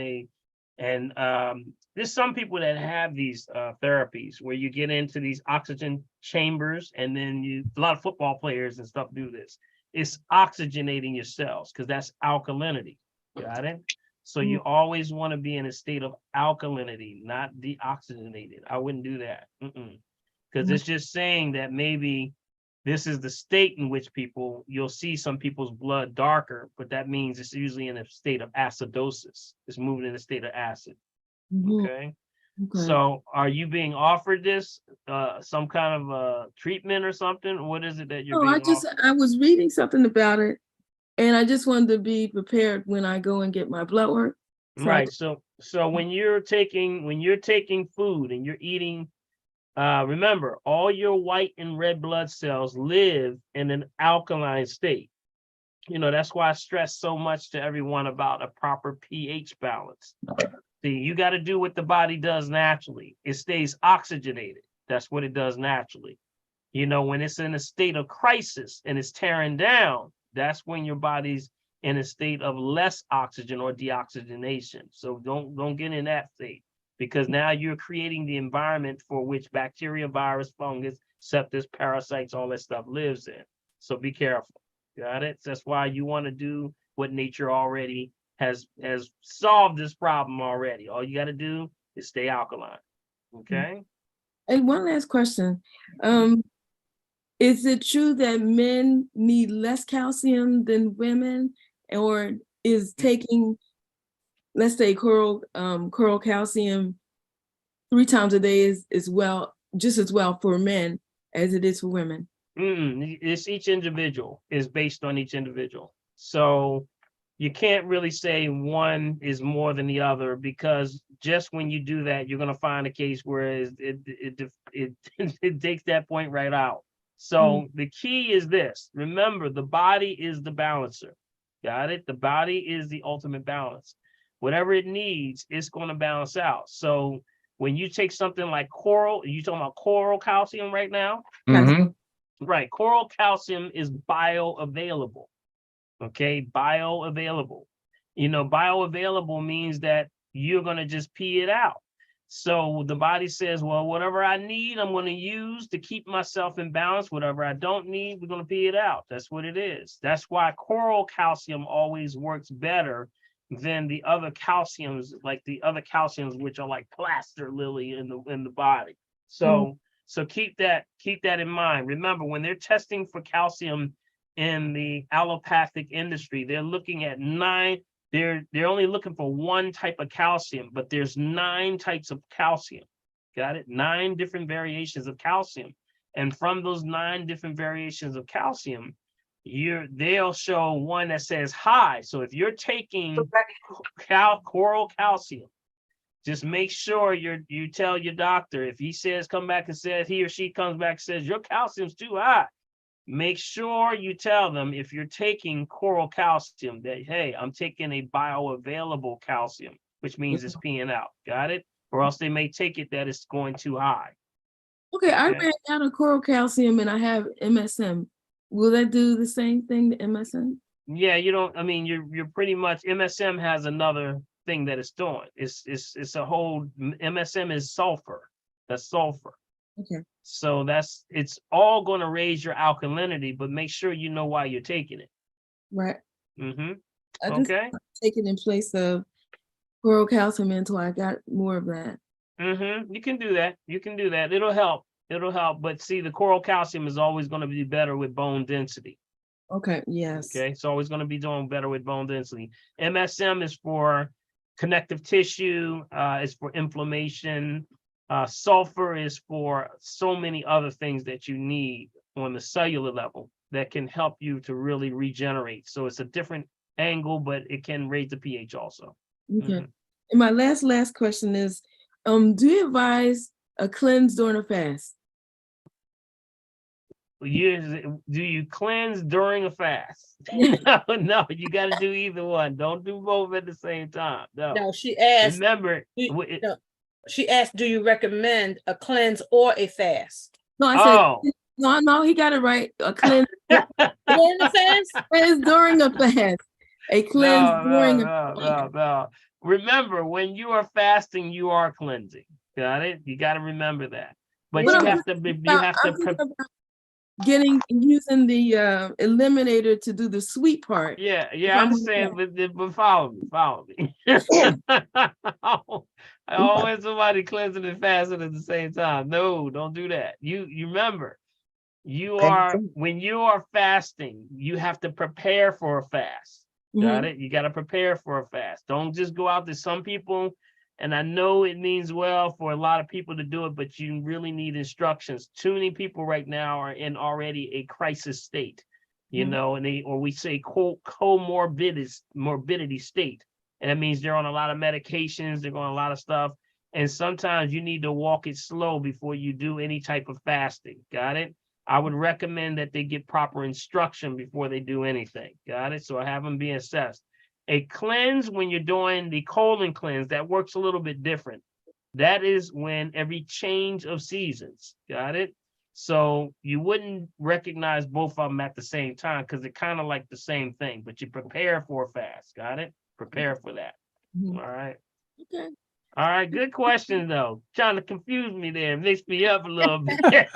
there's some people that have these therapies where you get into these oxygen chambers, and then a lot of football players and stuff do this. It's oxygenating your cells because that's alkalinity. Got it? So you always want to be in a state of alkalinity, not deoxygenated. I wouldn't do that. Because it's just saying that maybe this is the state in which you'll see some people's blood darker, but that means it's usually in a state of acidosis. It's moving in a state of acid. Okay. So are you being offered this, some kind of treatment or something? What is it that you're being offered? I was reading something about it, and I just wanted to be prepared when I go and get my blood work. Right. So when you're taking food and you're eating, remember, all your white and red blood cells live in an alkaline state. That's why I stress so much to everyone about a proper pH balance. See, you got to do what the body does naturally. It stays oxygenated. That's what it does naturally. When it's in a state of crisis and it's tearing down, that's when your body's in a state of less oxygen or deoxygenation. So don't get in that state, because now you're creating the environment for which bacteria, virus, fungus, sepsis, parasites, all that stuff lives in. So be careful. Got it? That's why you want to do what nature already has solved this problem already. All you got to do is stay alkaline. Okay. And one last question. Is it true that men need less calcium than women, or is taking, let's say, coral calcium 3 times a day is just as well for men as it is for women? It's each individual, is based on each individual. So you can't really say one is more than the other, because just when you do that, you're going to find a case where it takes that point right out. So the key is this. Remember, the body is the balancer. Got it? The body is the ultimate balance. Whatever it needs, it's going to balance out. So when you take something like coral, you talking about coral calcium right now? Right. Coral calcium is bioavailable. Okay. Bioavailable. Bioavailable means that you're going to just pee it out. So the body says, well, whatever I need, I'm going to use to keep myself in balance. Whatever I don't need, we're going to pee it out. That's what it is. That's why coral calcium always works better than the other calciums, which are like plaster lily in the body. So keep that in mind. Remember, when they're testing for calcium in the allopathic industry, they're looking at 9. They're only looking for one type of calcium, but there's 9 types of calcium. Got it? 9 different variations of calcium. And from those 9 different variations of calcium, they'll show one that says high. So if you're taking coral calcium, just make sure you tell your doctor, if he says he or she comes back and says your calcium's too high, make sure you tell them, if you're taking coral calcium, that, hey, I'm taking a bioavailable calcium, which means it's peeing out. Got it? Or else they may take it that it's going too high. Okay, I ran out of coral calcium and I have MSM. Will that do the same thing to MSM? Yeah, you don't, I mean, you're pretty much, MSM has another thing that it's doing. It's a whole, MSM is sulfur. That's sulfur. Okay. So it's all going to raise your alkalinity, but make sure you know why you're taking it. Right. Mm-hmm. I just Okay. take it in place of oral calcium until I got more of that. Mm-hmm. You can do that. You can do that. It'll help. It'll help. But see, the coral calcium is always going to be better with bone density. Okay. Yes. Okay. It's always going to be doing better with bone density. MSM is for connective tissue. It's for inflammation. Sulfur is for so many other things that you need on the cellular level that can help you to really regenerate. So it's a different angle, but it can raise the pH also. Okay. Mhm. And my last question is, do you advise a cleanse during a fast? Do you cleanse during a fast? No, you got to do either one. Don't do both at the same time. No, she asked. Remember, No, she asked, do you recommend a cleanse or a fast? No, I said, no, he got it right. A cleanse during a fast? Cleanse during a fast. A cleanse during a fast. No. Remember, when you are fasting, you are cleansing. Got it? You got to remember that. But you have to using the eliminator to do the sweet part. Yeah, I understand, but follow me. I always somebody cleansing and fasting at the same time. No, don't do that. You remember, when you are fasting, you have to prepare for a fast. Got it? You got to prepare for a fast. Don't just go out there. Some people, and I know it means well for a lot of people to do it, but you really need instructions. Too many people right now are in already a crisis state, you know, and we say morbidity state. And that means they're on a lot of medications, they're on a lot of stuff. And sometimes you need to walk it slow before you do any type of fasting. Got it? I would recommend that they get proper instruction before they do anything. Got it? So I have them be assessed. A cleanse, when you're doing the colon cleanse, that works a little bit different. That is when every change of seasons. Got it? So you wouldn't recognize both of them at the same time because they're kind of like the same thing, but you prepare for a fast. Got it? Prepare for that. All right. Okay. All right. Good question, though. Trying to confuse me there, mix me up a little bit.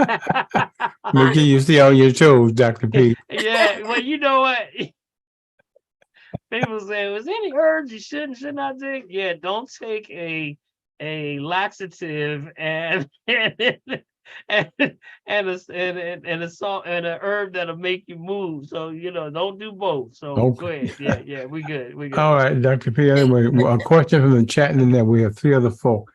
Making you stay on your toes, Dr. P. Yeah. Well, you know what? People say, was any herbs you should not take? Yeah, don't take a laxative and a salt and an herb that'll make you move. So don't do both. So Okay. go ahead. Yeah, we good. All right, Dr. P. Anyway, a question from the chat, and then we have 3 other folk.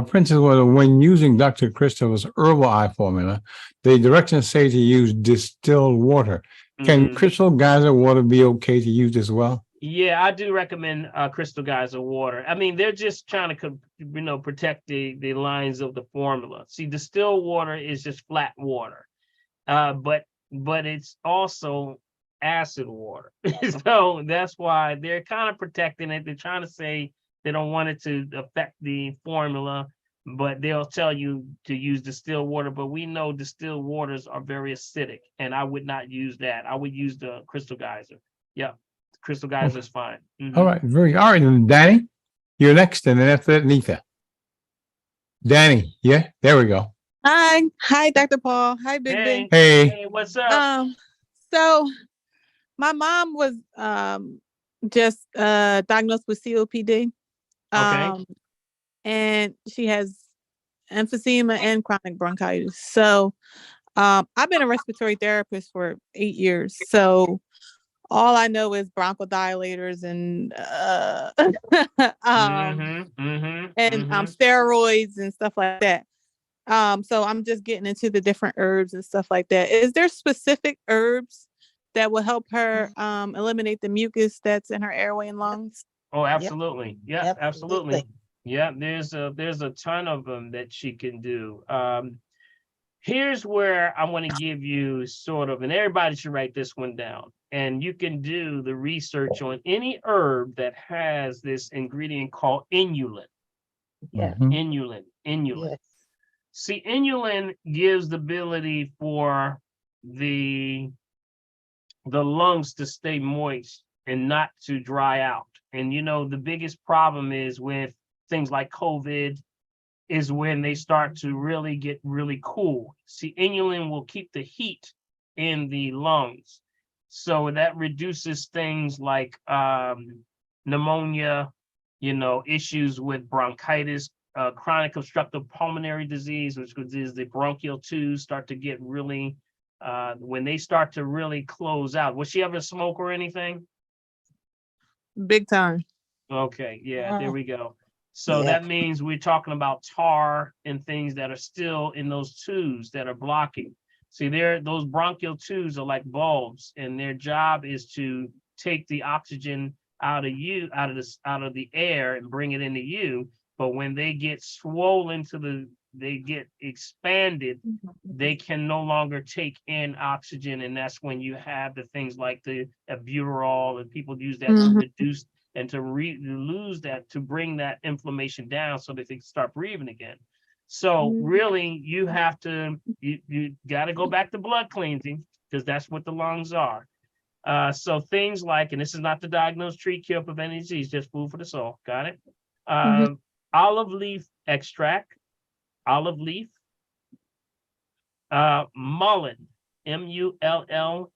Princess, when using Dr. Christopher's herbal eye formula, the directions say to use distilled water. Can crystal geyser water be okay to use as well? Yeah, I do recommend crystal geyser water. I mean, they're just trying to, protect the lines of the formula. See, distilled water is just flat water, but it's also acid water. So that's why they're kind of protecting it. They're trying to say they don't want it to affect the formula, but they'll tell you to use distilled water. But we know distilled waters are very acidic, and I would not use that. I would use the crystal geyser. Yeah. Crystal geyser is fine. All right, all right. And Danny, you're next, and then after that, Nita. Danny, yeah, there we go. Hi, Dr. Paul. Hi, Big Ben. Hey, what's up? So my mom was just diagnosed with COPD. Okay. And she has emphysema and chronic bronchitis. So I've been a respiratory therapist for 8 years. So all I know is bronchodilators and steroids and stuff like that. So I'm just getting into the different herbs and stuff like that. Is there specific herbs that will help her eliminate the mucus that's in her airway and lungs? Oh, absolutely. Yeah, absolutely. Yeah, there's a ton of them that she can do. Here's where I want to give you sort of, and everybody should write this one down. And you can do the research on any herb that has this ingredient called inulin. Yeah. Inulin. Yes. See, inulin gives the ability for the the lungs to stay moist and not to dry out. And you know, the biggest problem is with things like COVID is when they start to really get really cool. See, inulin will keep the heat in the lungs. So that reduces things like pneumonia, you know, issues with bronchitis, chronic obstructive pulmonary disease, which is the bronchial tubes start to get really, when they start to really close out. Was she ever a smoker or anything? Big time. Okay, yeah, there we go. So that means we're talking about tar and things that are still in those tubes that are blocking. See, those bronchial tubes are like bulbs, and their job is to take the oxygen out of the air and bring it into you. But when they get swollen they get expanded, they can no longer take in oxygen, and that's when you have the things like the albuterol, and people use that to reduce and to lose that, to bring that inflammation down so that they can start breathing again. So really, you have to, you got to go back to blood cleansing, because that's what the lungs are. So things like, and this is not to diagnose, treat, cure, prevent disease, just food for the soul. Got it? Olive leaf extract, olive leaf, mullein, mullein,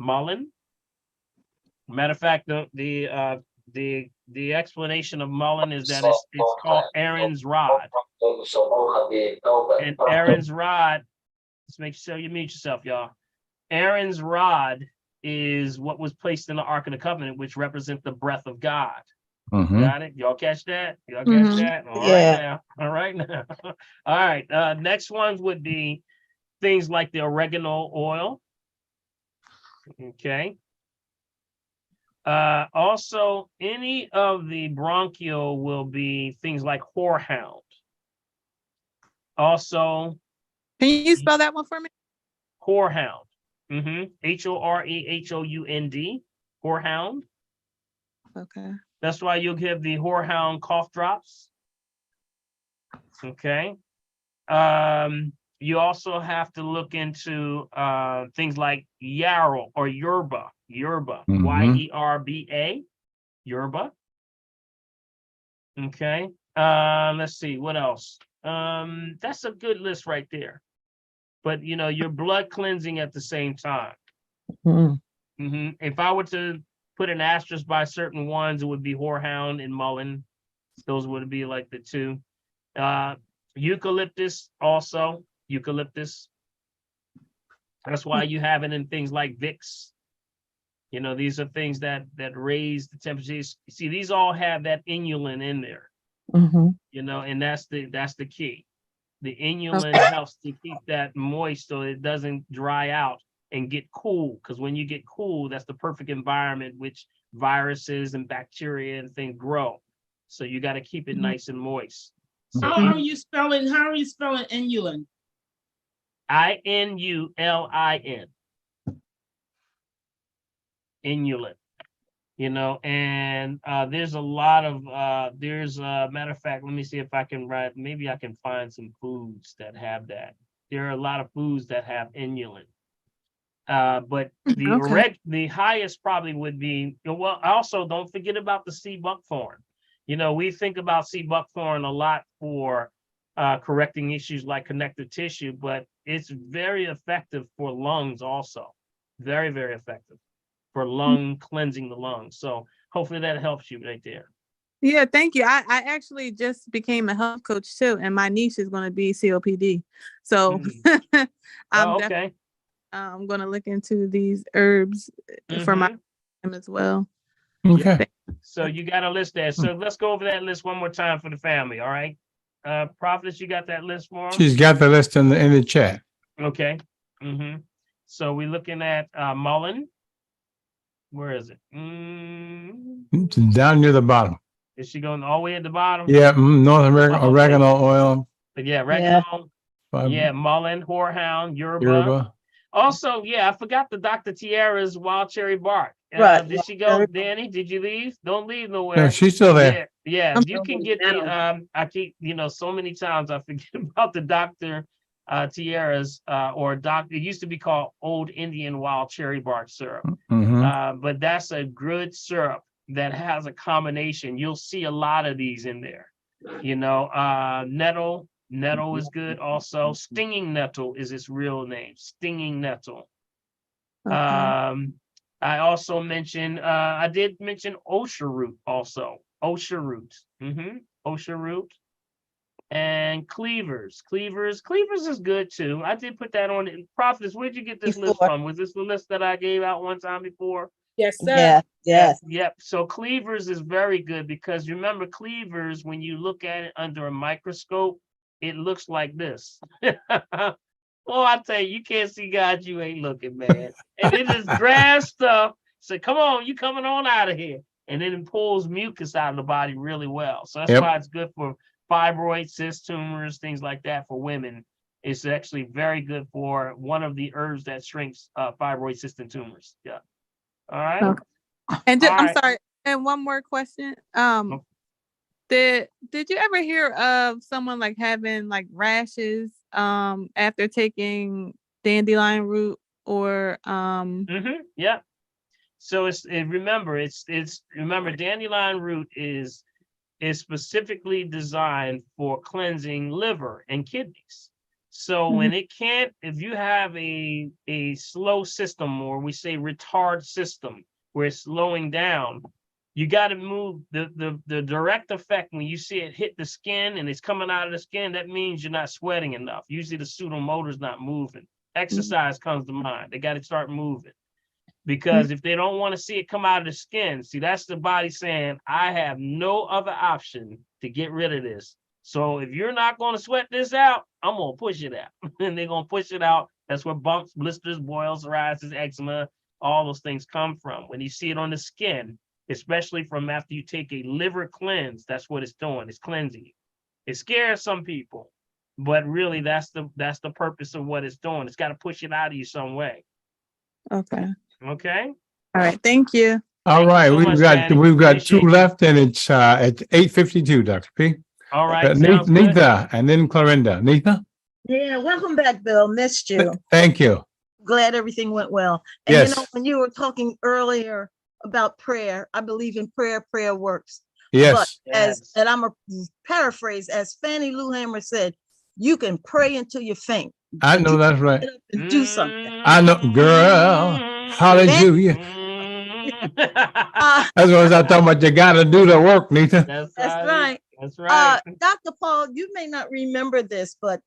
mullein. Matter of fact, the explanation of mullein is that it's called Aaron's rod. And Aaron's rod, let's make sure you mute yourself, y'all. Aaron's rod is what was placed in the Ark of the Covenant, which represents the breath of God. Got it? Y'all catch that? Y'all catch that? All right now. All right now. All right. Next ones would be things like the oregano oil. Okay. Also, any of the bronchial will be things like horehound. Also, can you spell that one for me? Horehound. Horehound. Horehound. Okay. That's why you'll give the horehound cough drops. Okay. You also have to look into things like yarrow or yerba. Yerba, Y-E-R-B-A, yerba. Okay. Let's see, what else? That's a good list right there. But you know, you're blood cleansing at the same time. If I were to put an asterisk by certain ones, it would be horehound and mullein. Those would be like the two. Eucalyptus also, eucalyptus. That's why you have it in things like Vicks. You know, these are things that raise the temperatures. See, these all have that inulin in there. You know, and that's the key. The inulin helps to keep that moist so it doesn't dry out and get cool. Because when you get cool, that's the perfect environment which viruses and bacteria and things grow. So you got to keep it nice and moist. So, how are you spelling inulin? I-N-U-L-I-N. Inulin. You know, and there's a lot of there's a matter of fact, let me see if I can maybe I can find some foods that have that. There are a lot of foods that have inulin. But the highest probably would be, well, also don't forget about the sea buckthorn. You know, we think about sea buckthorn a lot for correcting issues like connective tissue, but it's very effective for lungs also. Very, very effective for lung cleansing the lungs. So hopefully that helps you right there. Yeah, thank you. I actually just became a health coach too, and my niche is going to be COPD. So I'm going to look into these herbs for my as well. Okay. So you got a list there. So let's go over that list one more time for the family. All right. Prophetess, you got that list for them? She's got the list in the chat. Okay. So we're looking at mullein. Where is it? It's down near the bottom. Is she going all the way at the bottom? Yeah, North American oregano oil. Yeah, oregano. Yeah, mullein, horehound, yerba. Also, yeah, I forgot the Dr. Tiara's wild cherry bark. Right. Did she go, Danny? Did you leave? Don't leave nowhere. No, she's still there. Yeah, you can get the I keep, you know, so many times I forget about the Dr. Tierras, or it used to be called Old Indian Wild Cherry Bark Syrup. But that's a good syrup that has a combination. You'll see a lot of these in there. You know, nettle is good also. Stinging nettle is its real name, stinging nettle. I also mentioned, I did mention osha root also. Osha root. Osha root. And cleavers is good too. I did put that on it. Prophetess, where'd you get this list from? Was this the list that I gave out one time before? Yes, sir. Yeah, yes. Yep. So cleavers is very good because remember cleavers, when you look at it under a microscope, it looks like this. Oh, I tell you, you can't see God, you ain't looking, man. And it just grabs stuff. Say, come on, you coming on out of here. And then it pulls mucus out of the body really well. So that's why it's good for fibroids, cyst tumors, things like that for women. It's actually very good for one of the herbs that shrinks fibroid, cyst, and tumors. Yeah. All right. Okay. And All I'm right. sorry. And one more question. Did you ever hear of someone like having like rashes after taking dandelion root or Yeah. So remember dandelion root is specifically designed for cleansing liver and kidneys. So when it can't, if you have a slow system, or we say retard system, where it's slowing down, you got to move the direct effect. When you see it hit the skin and it's coming out of the skin, that means you're not sweating enough. Usually the pseudomotor's not moving. Exercise comes to mind. They got to start moving. Because if they don't want to see it come out of the skin, see, that's the body saying, I have no other option to get rid of this. So if you're not going to sweat this out, I'm going to push it out. And they're going to push it out. That's where bumps, blisters, boils, psoriasis, eczema, all those things come from. When you see it on the skin, especially from after you take a liver cleanse, that's what it's doing. It's cleansing you. It scares some people, but really that's the purpose of what it's doing. It's got to push it out of you some way. Okay. Okay. All right. Thank you. All right, so much, Danny. we've got two Appreciate you. left, and it's at 8:52, Dr. P. All right. Sounds good. Neetha, and then Clarinda. Neetha, Yeah, welcome back, Bill. Missed you. thank you. Glad everything went well. And Yes. you know, when you were talking earlier about prayer, I believe in prayer. Prayer works. Yes. But and I'm a paraphrase, as Fannie Lou Hamer said, you can pray until you faint. I know that's right. Get up and do something. I know, girl. Hallelujah. That's what I was talking about. You got to do the work, Neetha. That's right. That's right. Dr. Paul, you may not remember this, but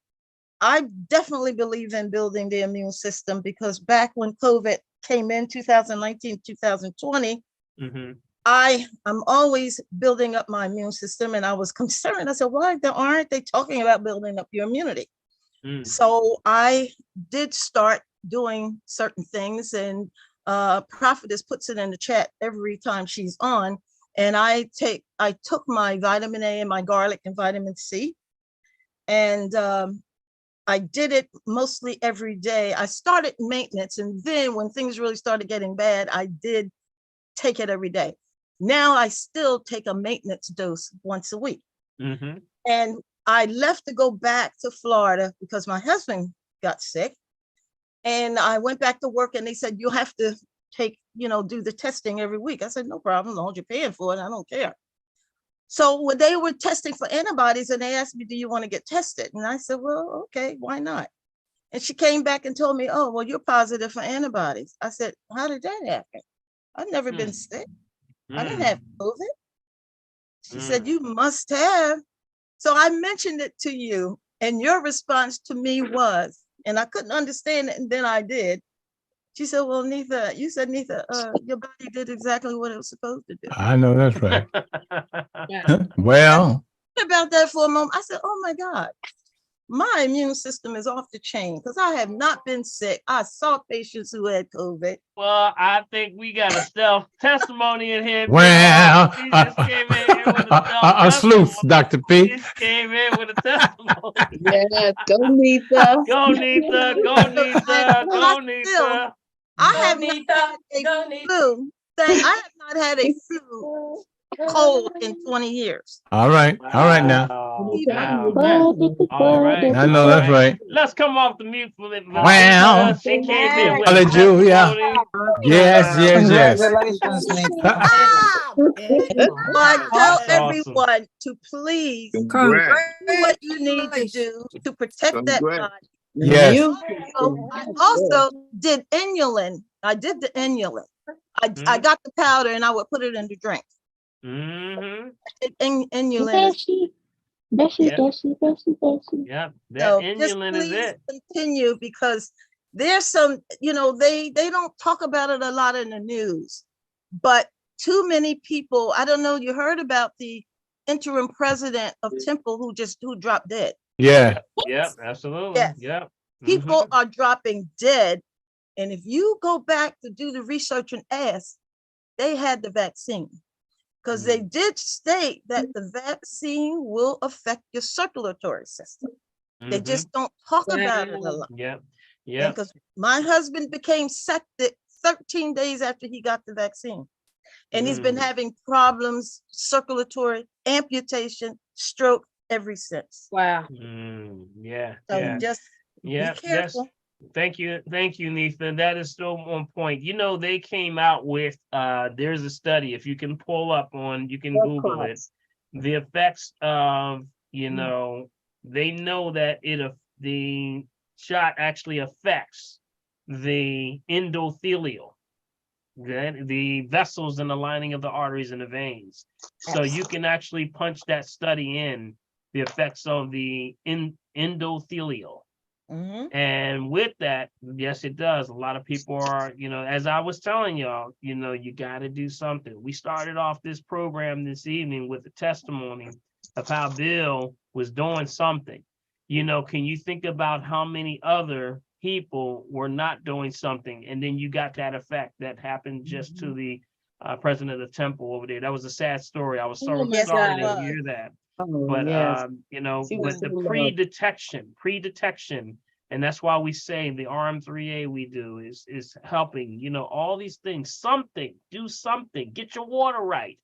I definitely believe in building the immune system, because back when COVID came in 2019, 2020, I'm always building up my immune system, and I was concerned. I said, why aren't they talking about building up your immunity? So I did start doing certain things, and Prophetess puts it in the chat every time she's on. And I took my vitamin A and my garlic and vitamin C, and I did it mostly every day. I started maintenance, and then when things really started getting bad, I did take it every day. Now I still take a maintenance dose once a week. And I left to go back to Florida because my husband got sick, and I went back to work, and they said, you'll have to do the testing every week. I said, no problem, as long as you're paying for it, I don't care. So when they were testing for antibodies, and they asked me, do you want to get tested? And I said, well, okay, why not? And she came back and told me, oh, well, you're positive for antibodies. I said, how did that happen? I've never been sick. I didn't have COVID. She said, you must have. So I mentioned it to you, and your response to me was, and I couldn't understand it, and then I did. She said, well, Neetha, your body did exactly what it was supposed to do. I know that's right. Well, About that for a moment, I said, oh my God, my immune system is off the chain, because I have not been sick. I saw patients who had COVID. Well, I think we got a self testimony in here. well, He just came in here with a a sleuth, Dr. P. came in with a testimony. Yeah, go Neetha. Go Neetha, go Neetha, go Neetha. I have not had a flu. I have not had a flu cold in 20 years. All right now. Wow. All right. I know that's right. Let's come off the mute for it. Wow. She came in with Hallelujah. Yes. Congratulations, But tell That's everyone to please do Congrats. what you need to do to protect that Congrats. body. Yes. I also did inulin. I did the inulin. I got the powder and I would put it in the drink. Mm-hmm. Inulin. Yeah, that So just inulin is please it. continue, because there's some, they don't talk about it a lot in the news, but too many people, I don't know, you heard about the interim president of Temple who dropped dead. Yeah. Yep, absolutely. Yes. Yep. People are dropping dead. And if you go back to do the research and ask, they had the vaccine. Because they did state that the vaccine will affect your circulatory system. They just don't talk about it a lot. Yep. Yeah. Because my husband became septic 13 days after he got the vaccine. And he's been having problems, circulatory, amputation, stroke ever since. Wow. Yeah. So Yeah. just Yeah. be careful. Yes. Thank you, Neetha. That is still on point. They came out with there's a study, if you can pull up on, you can Google it. The effects of, they know that the shot actually affects the endothelial, the vessels in the lining of the arteries and the veins. So you can actually punch that study in, the effects of the endothelial. And with that, yes, it does. A lot of people are, as I was telling y'all, you got to do something. We started off this program this evening with a testimony of how Bill was doing something. Can you think about how many other people were not doing something? And then you got that effect that happened just to the president of the Temple over there. That was a sad story. I was so sorry to hear that. But, but the pre-detection, and that's why we say the RM3A we do is helping, all these things, do something, get your water right,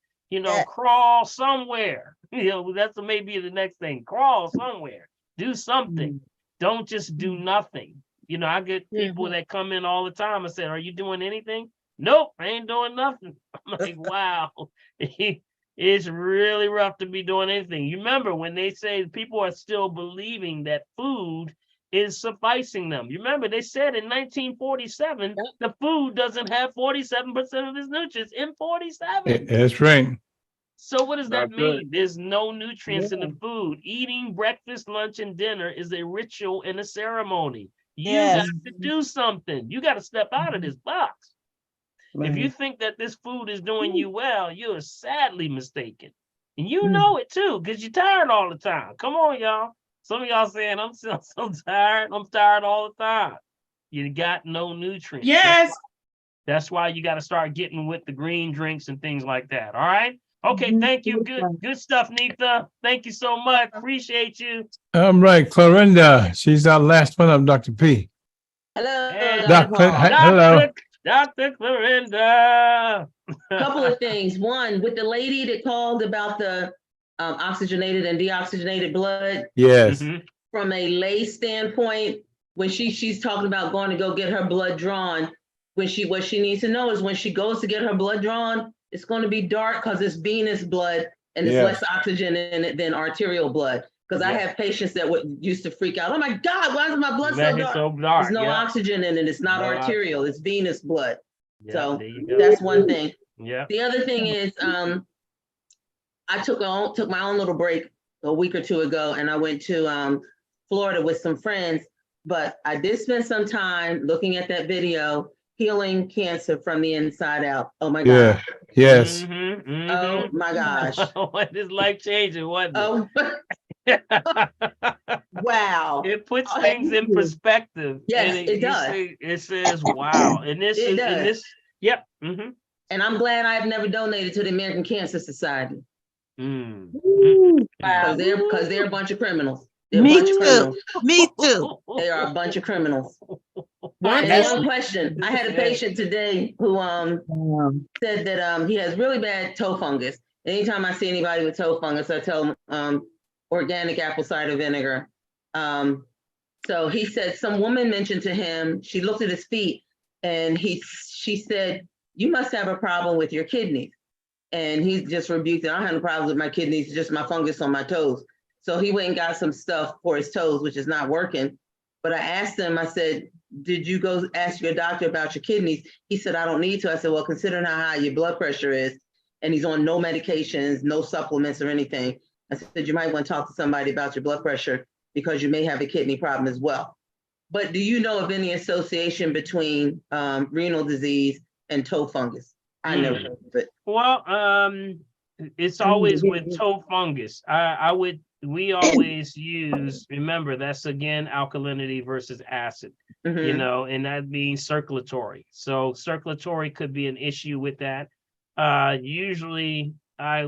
crawl somewhere, that's maybe the next thing, crawl somewhere, do something. Don't just do nothing. I get people that come in all the time and say, are you doing anything? Nope, I ain't doing nothing. I'm like, wow. It's really rough to be doing anything. You remember when they say people are still believing that food is sufficing them. You remember they said in 1947, the food doesn't have 47% of its nutrients in 47. That's right. So what does that Not good. mean? There's no nutrients in the food. Eating breakfast, lunch, and dinner is a ritual and a ceremony. You got to do something. You got to step out of this box. If you think that this food is doing you well, you're sadly mistaken. And you know it too, because you're tired all the time. Come on, y'all. Some of y'all saying, I'm so tired. I'm tired all the time. You got no nutrients. Yes. That's why you got to start getting with the green drinks and things like that. All right. Okay. Thank you. Good stuff, Neetha. Thank you so much. Appreciate you. All right, Clorinda. She's our last one of Dr. P. Hello. Hello. Dr. Clorinda. Couple of things. One, with the lady that called about the oxygenated and deoxygenated blood. Yes. From a lay standpoint, when she's talking about going to go get her blood drawn, what she needs to know is when she goes to get her blood drawn, it's going to be dark because it's venous blood and there's less oxygen in it than arterial blood. Because I have patients that used to freak out. Oh my God, why is my blood so dark? There's no oxygen in it. It's not arterial. It's venous blood. So that's one thing. Yeah. The other thing is, I took my own little break a week or two ago, and I went to Florida with some friends. But I did spend some time looking at that video, healing cancer from the inside out. Oh my God. Yeah. Yes. Oh my gosh. What is life changing? What? Oh. Wow. It puts things in perspective. Yes, it does. It says, wow. And this It is, does. and this, yep. And I'm glad I've never donated to the American Cancer Society. Wow. Because they're a bunch of criminals. They're a Me bunch of too. criminals. Me too. They are a bunch of criminals. That's- And one question. I had a patient today who said that he has really bad toe fungus. Anytime I see anybody with toe fungus, I tell them organic apple cider vinegar. So he said some woman mentioned to him, she looked at his feet and she said, you must have a problem with your kidneys. And he just rebuked it. I don't have no problems with my kidneys, just my fungus on my toes. So he went and got some stuff for his toes, which is not working. But I asked him, I said, did you go ask your doctor about your kidneys? He said, I don't need to. I said, well, considering how high your blood pressure is, and he's on no medications, no supplements or anything, I said, you might want to talk to somebody about your blood pressure because you may have a kidney problem as well. But do you know of any association between renal disease and toe fungus? I never heard of it. Well, it's always with toe fungus. We always use, remember, that's again alkalinity versus acid, you know, and that means circulatory. So circulatory could be an issue with that. Usually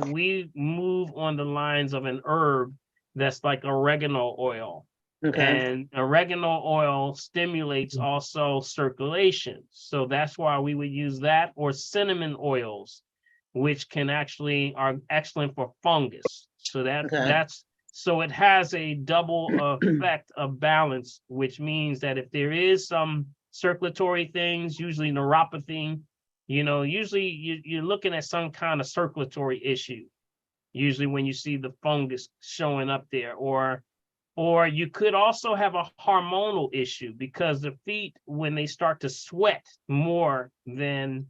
we move on the lines of an herb that's like oregano oil. And oregano oil stimulates also circulation. So that's why we would use that, or cinnamon oils, which can actually are excellent for fungus. So so it has a double effect of balance, which means that if there is some circulatory things, usually neuropathy, you know, usually you're looking at some kind of circulatory issue, usually when you see the fungus showing up there, or you could also have a hormonal issue because the feet, when they start to sweat more than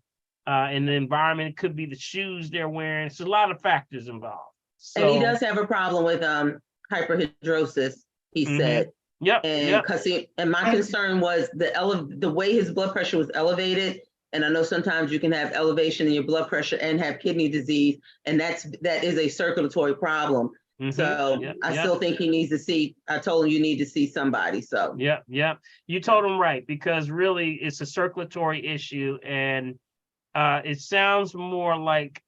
in the environment, it could be the shoes they're wearing. It's a lot of factors involved. So, and he does have a problem with hyperhidrosis, he said. And my concern was the way his blood pressure was elevated. And I know sometimes you can have elevation in your blood pressure and have kidney disease, and that is a circulatory problem. So I still think he needs to see. I told him you need to see somebody. So you told him right, because really it's a circulatory issue, and it sounds more like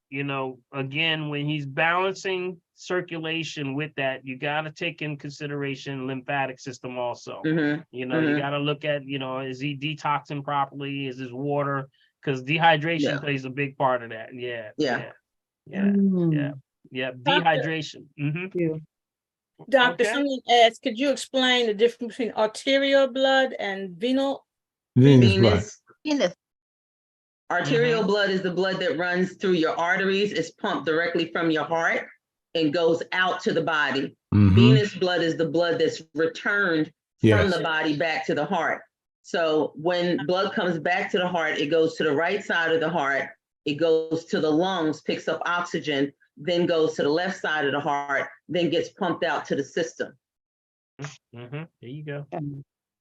you know, again, when he's balancing circulation with that, you got to take in consideration lymphatic system also. You know, you got to look at, you know, is he detoxing properly? Is his water? Because dehydration plays a big part of that. Dehydration. Doctor, someone asked, could you explain the difference between arterial blood and venous? Venous. Arterial blood is the blood that runs through your arteries. It's pumped directly from your heart and goes out to the body. Venous blood is the blood that's returned from the body back to the heart. So when blood comes back to the heart, it goes to the right side of the heart, it goes to the lungs, picks up oxygen, then goes to the left side of the heart, then gets pumped out to the system. There you go.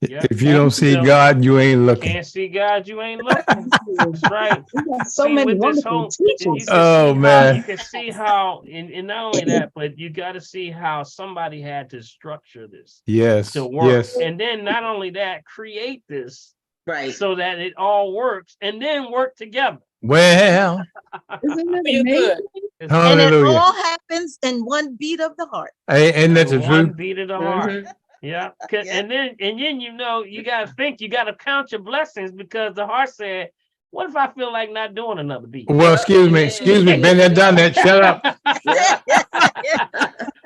If you don't see God, you ain't looking. Can't see God, you ain't looking. That's right. So many wonderful teachers. Man. You can see how, and not only that, but you got to see how somebody had to structure this. To work. And then not only that, create this so that it all works, and then work together. Well, Isn't that amazing? And it all happens in one beat of the heart. Ain't that the truth? One beat of the heart. And then you know, you gotta think, you gotta count your blessings, because the heart said, what if I feel like not doing another beat? Well, excuse me, been there, done that, shut up.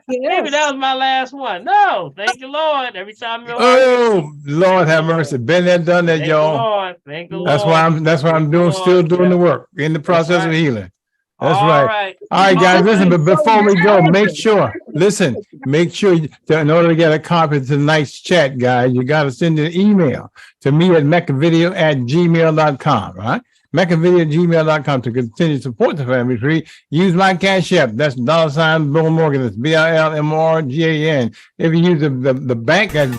Maybe that was my last one. No, thank you, Lord. Every time you're Lord have mercy, been there, done that, y'all. Thank the Lord. That's why I'm doing, still doing the work in the process of healing. That's right. All right, guys, listen, but before we go, make sure in order to get a copy of tonight's chat, guys, you got to send an email to me at meccavideo@gmail.com, right? meccavideo@gmail.com to continue to support the Family Tree. Use my Cash App. That's $ Bill Morgan. That's BILMORGAN. If you use the bank, that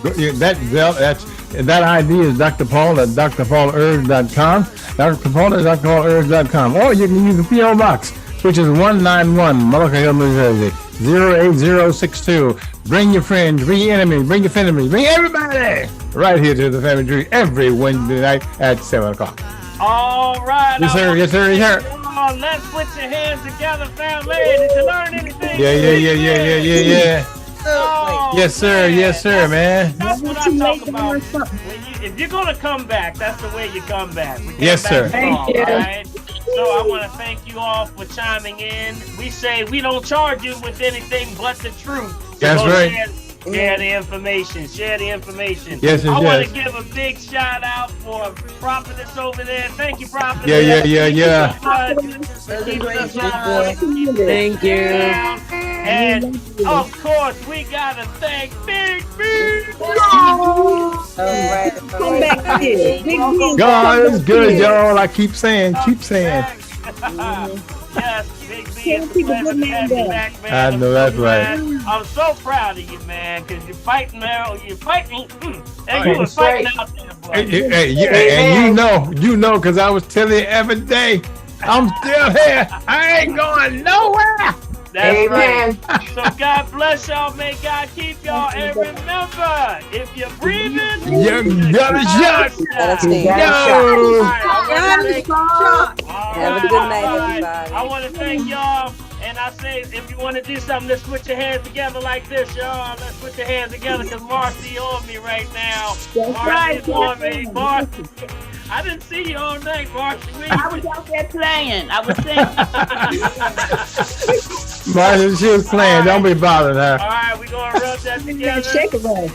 ID is Dr. Paul at drpaulherbs.com. Dr. Paul at drpaulherbs.com. Or you can use the P.O. Box, which is 191 Mullica Hill, New Jersey, 08062. Bring your friends, bring your enemies, bring your frenemies, bring everybody right here to the Family Tree every Wednesday night at 7 o'clock. All right. Yes, sir. Yes, sir. Yes, sir. Let's put your hands together, family. Did you learn anything? Yeah. Yes, sir. Yes, sir, man. That's what I talk about. If you're gonna come back, that's the way you come back. Yes, sir. Thank you. Right? So I want to thank you all for chiming in. We say we don't charge you with anything but the truth. So That's go right. Share the information. Share the information. Yes, I want to yes. give a big shout out for Prophetess over there. Thank you, Prophetess. Yeah. Thank you. And of course, we gotta thank Big B. God is good, y'all. I keep saying. Yes, Big B. It's a pleasure to have you back, man. I know that's right. I'm so proud of you, man, because you're fighting now. You're fighting. And you were fighting out there, boy. And you know, because I was telling you every day, I'm still here. I ain't going nowhere. That's right. So God bless y'all. May God keep y'all. And remember, if you're breathing, you got a shot. Have a good night, everybody. I want to thank y'all. And I say, if you want to do something, let's put your hands together like this, y'all. Let's put your hands together because Marcy on me right now. Marcy's on me. Marcy. I didn't see you all night, Marcy. I was out there playing. I was singing. Marcy, she was playing. Don't be bothering her. All right, we're going to rub that together. Shake it right.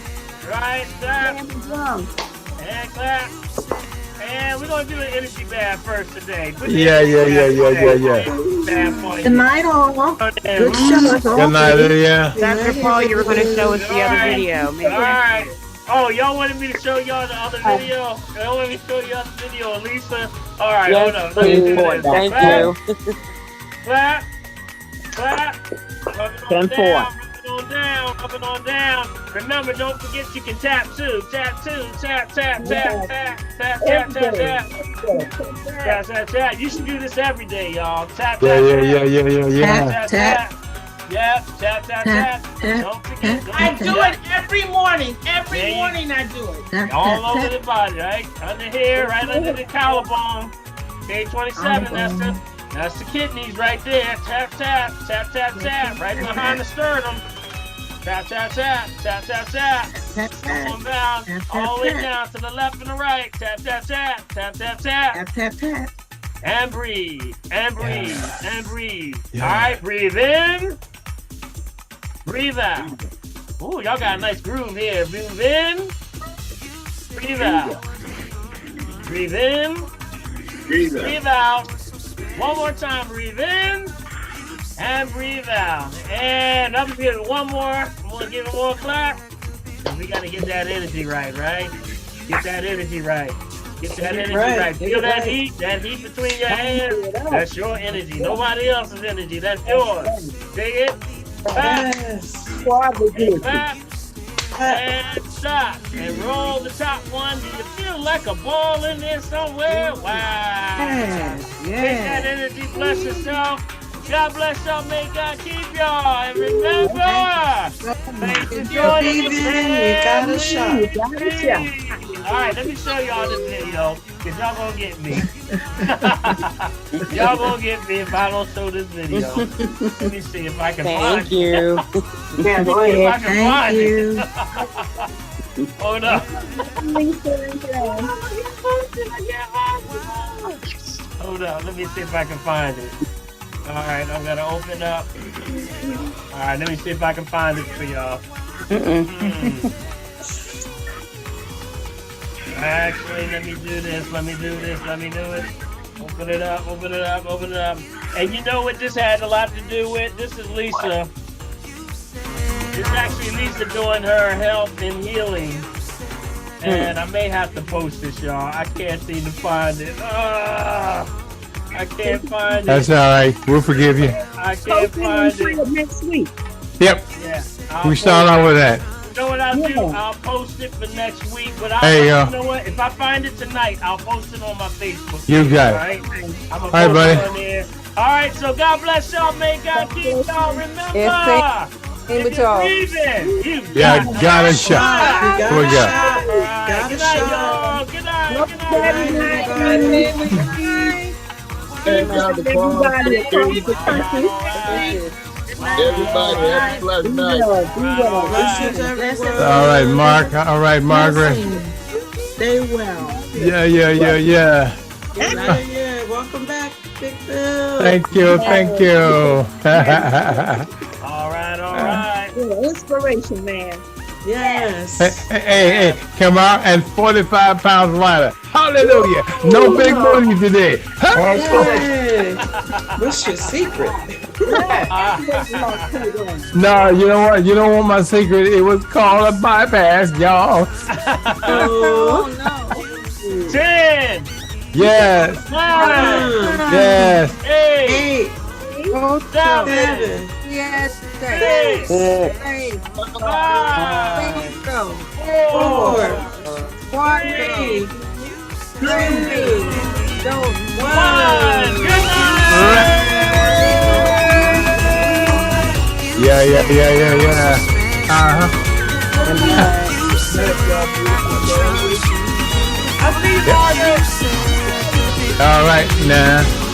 Right, clap. And clap. And we're going to do an energy bath first today. Put the Yeah. bath on you. Good night, all. Good show. Good night, yeah. Dr. Paul, you were going to show us the other video. All right. Oh, y'all wanted me to show y'all the other video? Y'all wanted me to show you the other video, Lisa? All right, hold on. Let me do this. Thank you. Clap. 10-4. Up and on down. Remember, don't forget you can tap too. Tap. You should do this every day, y'all. Tap. Yeah. Tap. Yep. Tap. Don't forget. I do it every morning. Every morning I do it. All over the body, right? Under here, right under the collarbone. K27, that's the kidneys right there. Tap. Right behind the sternum. Tap. Come on down, all the way down to the left and the right. Tap. And breathe. Yeah. All right, breathe in. Breathe out. Ooh, y'all got a nice groove here. Breathe in. Breathe out. Breathe in. Breathe out. One more time. Breathe in. And breathe out. And I'm gonna give it one more. I'm gonna give it one more clap. We gotta get that energy right? Get that energy right. Feel that heat between your hands. That's your energy. Nobody else's energy. That's yours. Dig it? Clap. And stop. And roll the top one. Do you feel like a ball in there somewhere? Wow. Take that energy. Bless yourself. God bless y'all. May God keep y'all. And remember, thanks for joining us. You got a shot. All right, let me show y'all this video, because y'all gonna get me. Y'all gonna get me if I don't show this video. Let me see if I can find it. Thank you. Yeah, go ahead. If I can find it. Hold up. Hold up, let me see if I can find it. All right, I'm gonna open up. All right, let me see if I can find it for y'all. Actually, let me do this. Let me do it. Open it up. And you know what this had a lot to do with? This is Lisa. It's actually Lisa doing her health and healing. And I may have to post this, y'all. I can't seem to find it. I can't find it. That's all right. We'll forgive you. I can't find it. Next week. Yep. Yeah. We start out with that. You know what I'll do? I'll post it for next week. But There you go. you know what? If I find it tonight, I'll post it on my Facebook. You got it. All right? I'm All right, buddy. On there. All right, so God bless y'all. May God keep y'all. Remember, if you're breathing, you got a shot. What we got? All right. Good night, y'all. Good night. Everybody, have a blessed night. All right, Mark. All right, Margaret. Stay well. Yeah. Yeah, welcome back, Big Thank you, thank you. All right. Inspiration, man. Yes. Hey, come on, and 45 pounds lighter. Hallelujah. No big booty today. Hey, what's your secret? No, you know what? You don't want my secret. It was called a bypass, y'all. Oh, 10. Yes. 9. Yes. 8. 7. Yes, 6. 5. 4. 3. 2. 1. Good night. Yeah. I'll see you, Mario. All right, now.